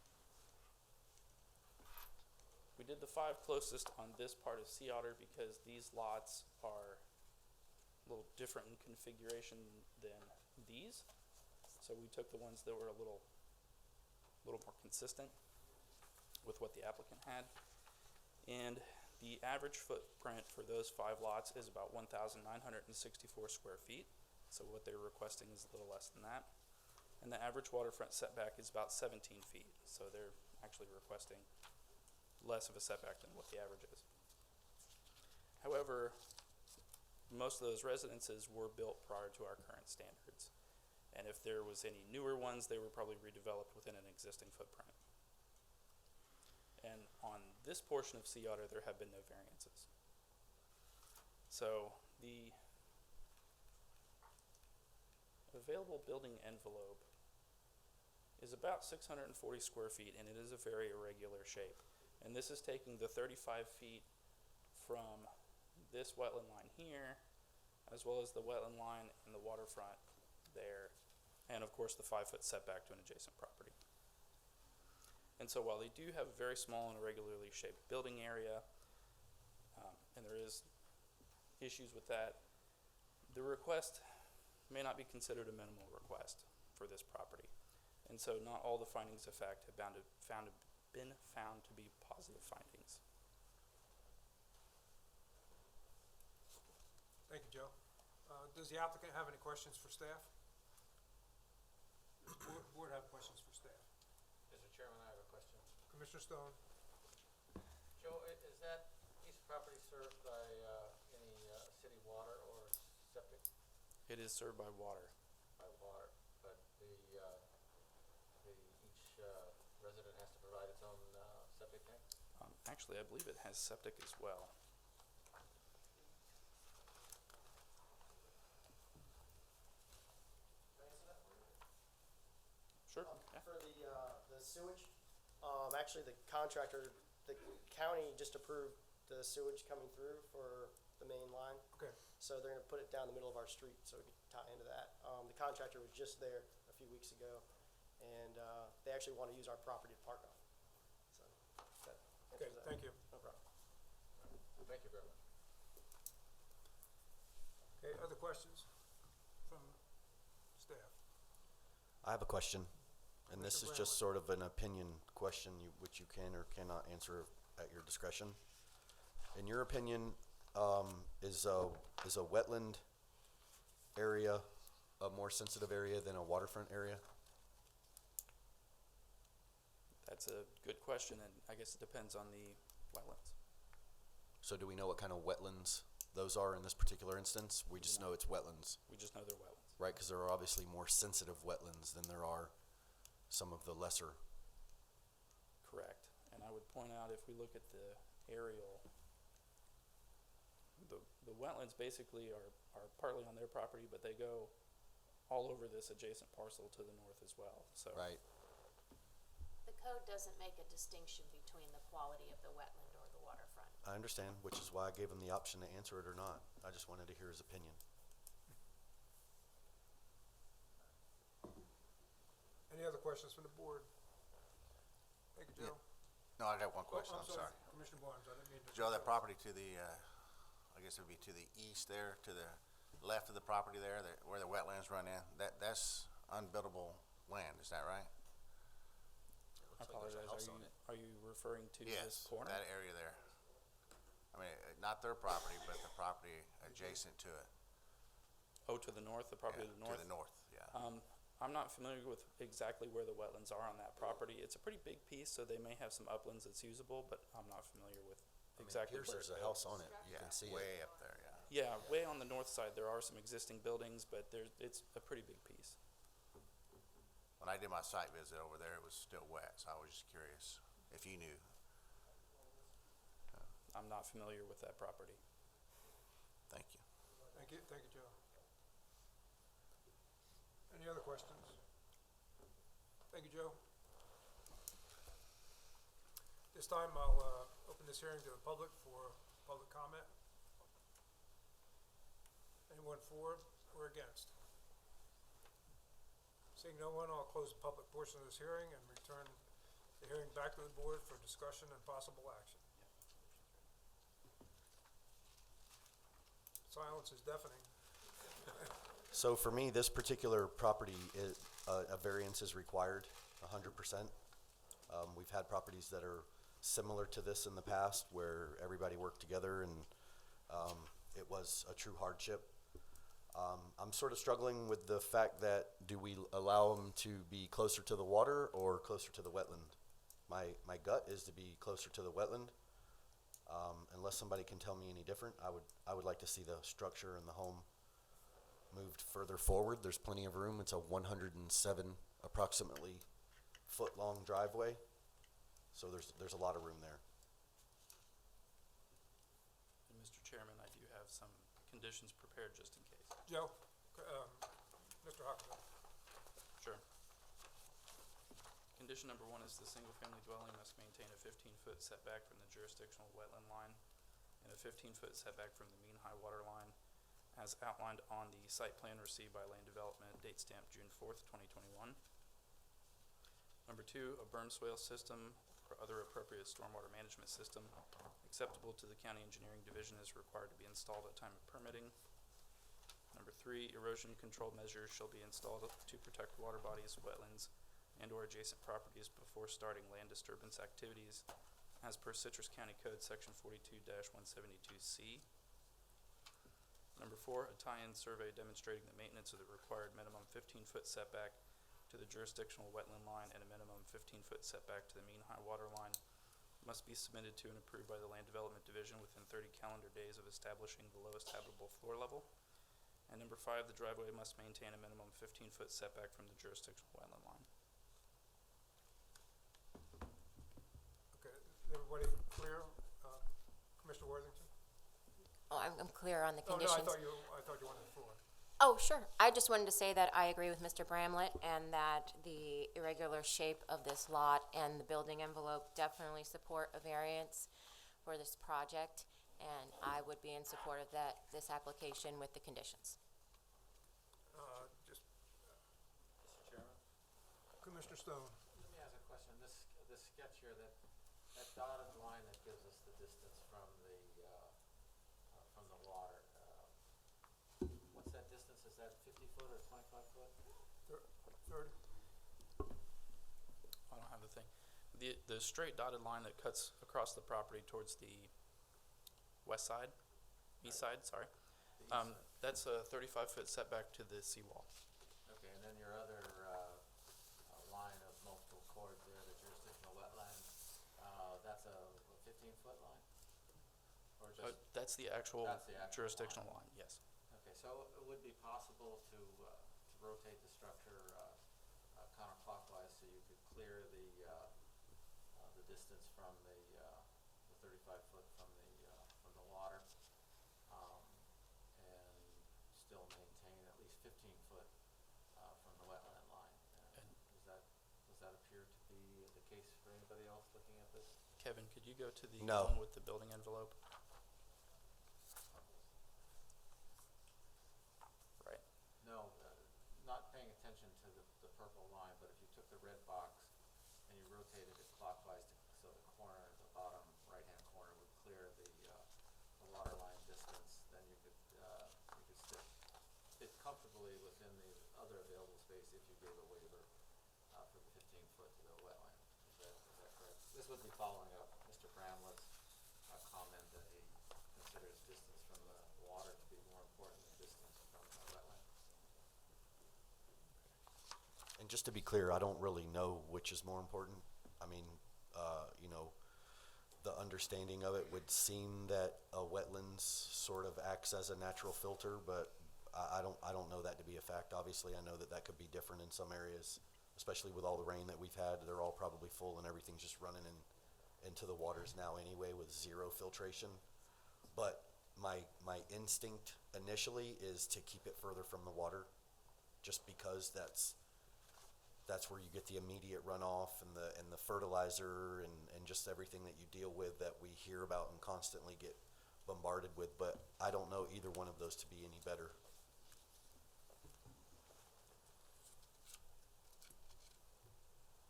We did the 5 closest on this part of Sea Otter because these lots are a little different in configuration than these. So we took the ones that were a little more consistent with what the applicant had. And the average footprint for those 5 lots is about 1,964 square feet. So what they're requesting is a little less than that. And the average waterfront setback is about 17 feet. So they're actually requesting less of a setback than what the average is. However, most of those residences were built prior to our current standards. And if there was any newer ones, they were probably redeveloped within an existing footprint. And on this portion of Sea Otter, there have been no variances. So the available building envelope is about 640 square feet, and it is a very irregular shape. And this is taking the 35 feet from this wetland line here, as well as the wetland line and the waterfront there, and of course the 5-foot setback to an adjacent property. And so while they do have a very small and irregularly shaped building area, and there is issues with that, the request may not be considered a minimal request for this property. And so not all the findings of fact have been found to be positive findings. Thank you, Joe. Does the applicant have any questions for staff? Board have questions for staff? Mr. Chairman, I have a question. Commissioner Stone? Joe, is that piece of property served by any city water or septic? It is served by water. By water, but each resident has to provide its own septic tank? Actually, I believe it has septic as well. Sure. Yeah. For the sewage, actually the contractor, the county just approved the sewage coming through for the main line. Okay. So they're gonna put it down the middle of our street, so we can tie into that. The contractor was just there a few weeks ago, and they actually wanna use our property to park on. So, that Okay, answers that. thank you. No problem. Thank you very much. Okay, other questions from staff? I have a question, and this is Mr. just sort of an opinion question, which you can or cannot answer at your discretion. In your opinion, is a wetland area a more sensitive area than a waterfront area? That's a good question, and I guess it depends on the wetlands. So do we know what kind of wetlands those are in this particular instance? We just know it's wetlands. We just know they're wetlands. Right, because there are obviously more sensitive wetlands than there are some of the lesser. Correct. And I would point out, if we look at the aerial, the wetlands basically are partly on their property, but they go all over this adjacent parcel to the north as well, so. Right. The code doesn't make a distinction between the quality of the wetland or the waterfront. I understand, which is why I gave him the option to answer it or not. I just wanted to hear his opinion. Any other questions from the board? Thank you, Joe. No, I got one question, Oh, I'm sorry. Commissioner Barnes, I didn't mean to. Joe, that property to the, I guess it would be to the east there, to the left of the property there, where the wetlands run in, that's unbuildable land, is that right? I apologize, are you referring to this Yes, corner? that area there. I mean, not their property, but the property adjacent to it. Oh, to the north, the property Yeah, to the north? To the north, yeah. I'm not familiar with exactly where the wetlands are on that property. It's a pretty big piece, so they may have some uplands that's usable, but I'm not familiar with exactly where Here's it a goes. house on it. You Yeah, can see it. way up there, yeah. Yeah, way on the north side, there are some existing buildings, but it's a pretty big piece. When I did my site visit over there, it was still wet, so I was just curious if you knew. I'm not familiar with that property. Thank you. Thank you, Joe. Any other questions? Thank you, Joe. This time I'll open this hearing to the public for public comment. Anyone for or against? Seeing no one, I'll close the public portion of this hearing and return the hearing back to the board for discussion and possible action. Silence is deafening. So for me, this particular property, a variance is required, 100%. We've had properties that are similar to this in the past where everybody worked together and it was a true hardship. I'm sort of struggling with the fact that do we allow them to be closer to the water or closer to the wetland? My gut is to be closer to the wetland. Unless somebody can tell me any different, I would like to see the structure and the home moved further forward. There's plenty of room. It's a 107 approximately foot long driveway. So there's a lot of room there. And Mr. Chairman, I do have some conditions prepared just in case. Joe, Mr. Huckabee. Sure. Condition number 1 is the single-family dwelling must maintain a 15-foot setback from the jurisdictional wetland line and a 15-foot setback from the mean high water line as outlined on the site plan received by Land Development, date stamped June 4th, 2021. Number 2, a berm swale system or other appropriate stormwater management system acceptable to the County Engineering Division is required to be installed at time of permitting. Number 3, erosion control measures shall be installed to protect water bodies, wetlands, and or adjacent properties before starting land disturbance activities as per Citrus County Code Section 42-172C. Number 4, a tie-in survey demonstrating the maintenance of the required minimum 15-foot setback to the jurisdictional wetland line and a minimum 15-foot setback to the mean high water line must be submitted to and approved by the Land Development Division within 30 calendar days of establishing the lowest habitable floor level. And number 5, the driveway must maintain a minimum 15-foot setback from the jurisdictional wetland line. Okay, is everybody clear? Commissioner Worthington? Oh, I'm clear on the Oh, no, conditions. I thought you wanted the floor. Oh, sure. I just wanted to say that I agree with Mr. Bramlett and that the irregular shape of this lot and the building envelope definitely support a variance for this project, and I would be in support of this application with the conditions. Just, Mr. Chairman? Commissioner Stone. Let me ask a question. This sketch here, that dotted line that gives us the distance from the water, what's that distance? Is that 50 foot or 25 foot? 30. I don't have the thing. The straight dotted line that cuts across the property towards the west side, east side, sorry. That's a 35-foot setback to the seawall. Okay, and then your other line of multiple chords there, the jurisdictional wetland, that's a 15-foot line? Or just? That's the actual That's the actual jurisdictional line, yes. Okay, so it would be possible to rotate the structure counterclockwise so you could clear the distance from the 35 foot from the water, and still maintain at least 15 foot case for anybody else looking at this? Kevin, could you go to the No. one with the building envelope? Right. No, not paying attention to the purple line, but if you took the red box and you rotated it clockwise so the corner, the bottom right-hand corner would clear the water line distance, then you could fit comfortably within the other available space if you gave a waiver for the 15-foot to the wetland. Is that correct? This would be following up Mr. Bramlett's comment that he considers distance from the water to be more important than distance from the wetland. And just to be clear, I don't really know which is more important. I mean, you know, the understanding of it would seem that a wetlands sort of acts as a natural filter, but I don't know that to be a fact. Obviously, I know that that could be different in some areas, especially with all the rain that we've had. They're all probably full and everything's just running into the waters now anyway with zero filtration. But my instinct initially is to keep it further from the water, just because that's where you get the immediate runoff and the fertilizer and just everything that you deal with that we hear about and constantly get bombarded with. But I don't know either one of those to be any better.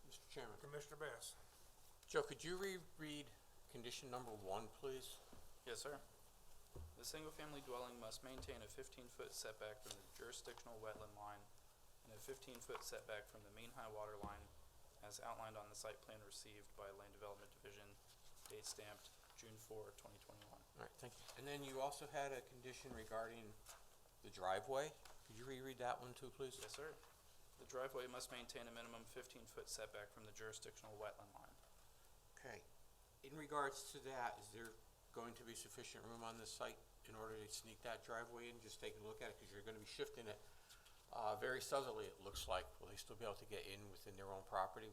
Mr. Chairman. Commissioner Bass. Joe, could you reread condition number 1, please? Yes, sir. The single-family dwelling must maintain a 15-foot setback from the jurisdictional wetland line and a 15-foot setback from the mean high water line as outlined on the site plan received by Land Development Division, date stamped June 4, 2021. All right, thank you. And then you also had a condition regarding the driveway. Could you reread that one too, please? Yes, sir. The driveway must maintain a minimum 15-foot setback from the jurisdictional wetland line. Okay. In regards to that, is there going to be sufficient room on this site in order to sneak that driveway in, just take a look at it, because you're going to be shifting it very southerly, it looks like. Will they still be able to get in within their own property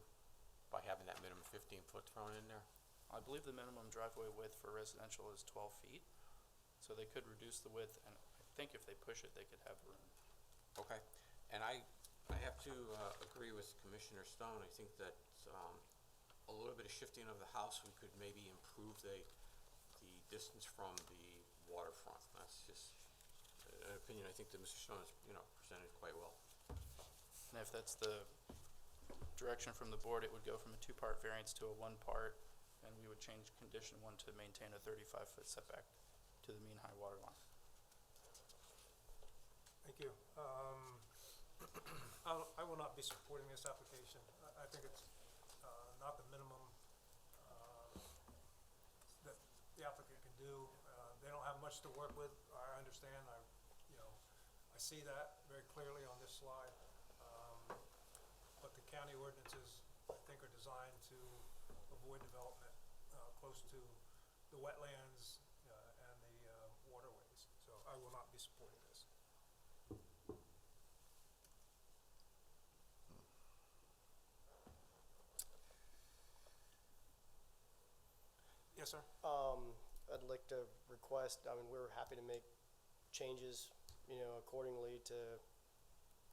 by having that minimum 15-foot thrown in there? I believe the minimum driveway width for residential is 12 feet, so they could reduce the width, and I think if they push it, they could have room. Okay. And I have to agree with Commissioner Stone. I think that a little bit of shifting of the house, we could maybe improve the distance from the waterfront. That's just an opinion I think that Mr. Stone has, presented quite well. And if that's the direction from the board, it would go from a 2-part variance to a 1-part, and we would change condition 1 to maintain a 35-foot setback to the mean high water line. Thank you. I will not be supporting this application. I think it's not the minimum that the applicant can do. They don't have much to work with. I understand. I see that very clearly on this slide. But the county ordinances, I think, are designed to avoid development close to the wetlands and the waterways. So I will not be supporting this. Yes, sir. I'd like to request, we're happy to make changes, accordingly to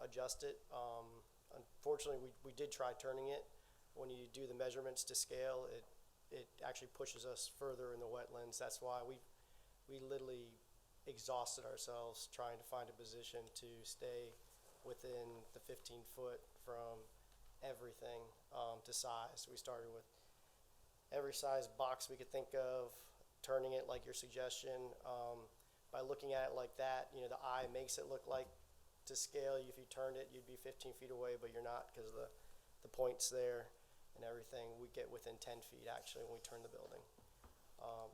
adjust it. Unfortunately, we did try turning it. When you do the measurements to scale, it actually pushes us further in the wetlands. That's why we literally exhausted ourselves trying to find a position to stay within the 15-foot from everything to size. We started with every size box we could think of, turning it like your suggestion. By looking at it like that, the eye makes it look like to scale. If you turned it, you'd be 15 feet away, but you're not because of the points there and everything. We get within 10 feet actually when we turn the building.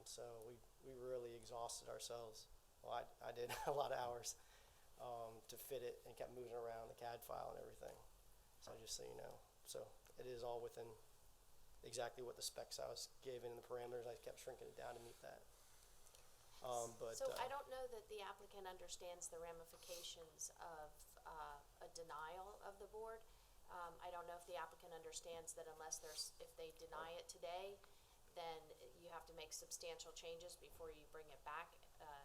So we really exhausted ourselves. Well, I did a lot of hours to fit it and kept moving around the CAD file and everything. So just so you know. So it is all within exactly what the specs I was given and the parameters. I kept shrinking it down to meet that. So I don't know that the applicant understands the ramifications of a denial of the board. I don't know if the applicant understands that if they deny it today, then you have to make substantial changes before you bring it back.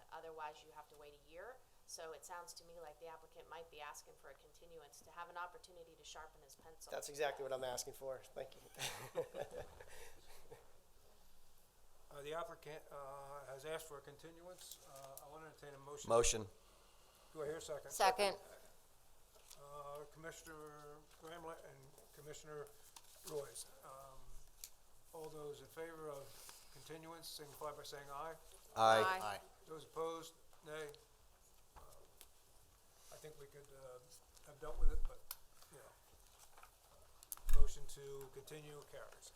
Otherwise, you have to wait a year. So it sounds to me like the applicant might be asking for a continuance to have an opportunity to sharpen his pencil. That's exactly what I'm asking for. Thank you. The applicant, has asked for a continuance. I'll entertain a motion. Motion. Do I hear a second? Second. Commissioner Gramlett and Commissioner Royce. All those in favor of continuance signify by saying aye. Aye. Aye. Those opposed, nay. I think we could have dealt with it, but, you know. Motion to continue carries.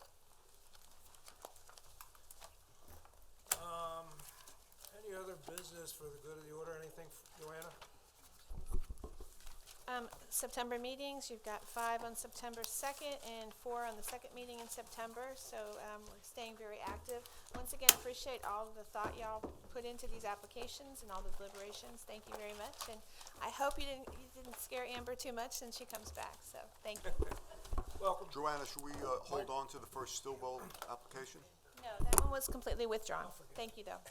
Any other business for the good of the order? Anything, Joanna? September meetings, you've got 5 on September 2nd and 4 on the second meeting in September, so we're staying very active. Once again, appreciate all of the thought y'all put into these applications and all the deliberations. Thank you very much, and I hope you didn't scare Amber too much since she comes back, so thank you. Welcome. Joanna, should we hold on to the first Stillwell application? No, that one was completely withdrawn. Thank you, though.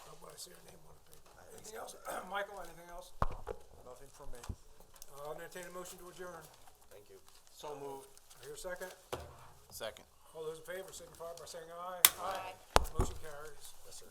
Oh, but I see her name on the paper. Anything else? Michael, anything else? Nothing from me. I'll entertain a motion to adjourn. Thank you. So moved. I hear a second. Second. All those in favor signify by saying aye. Aye. Motion carries. Yes, sir.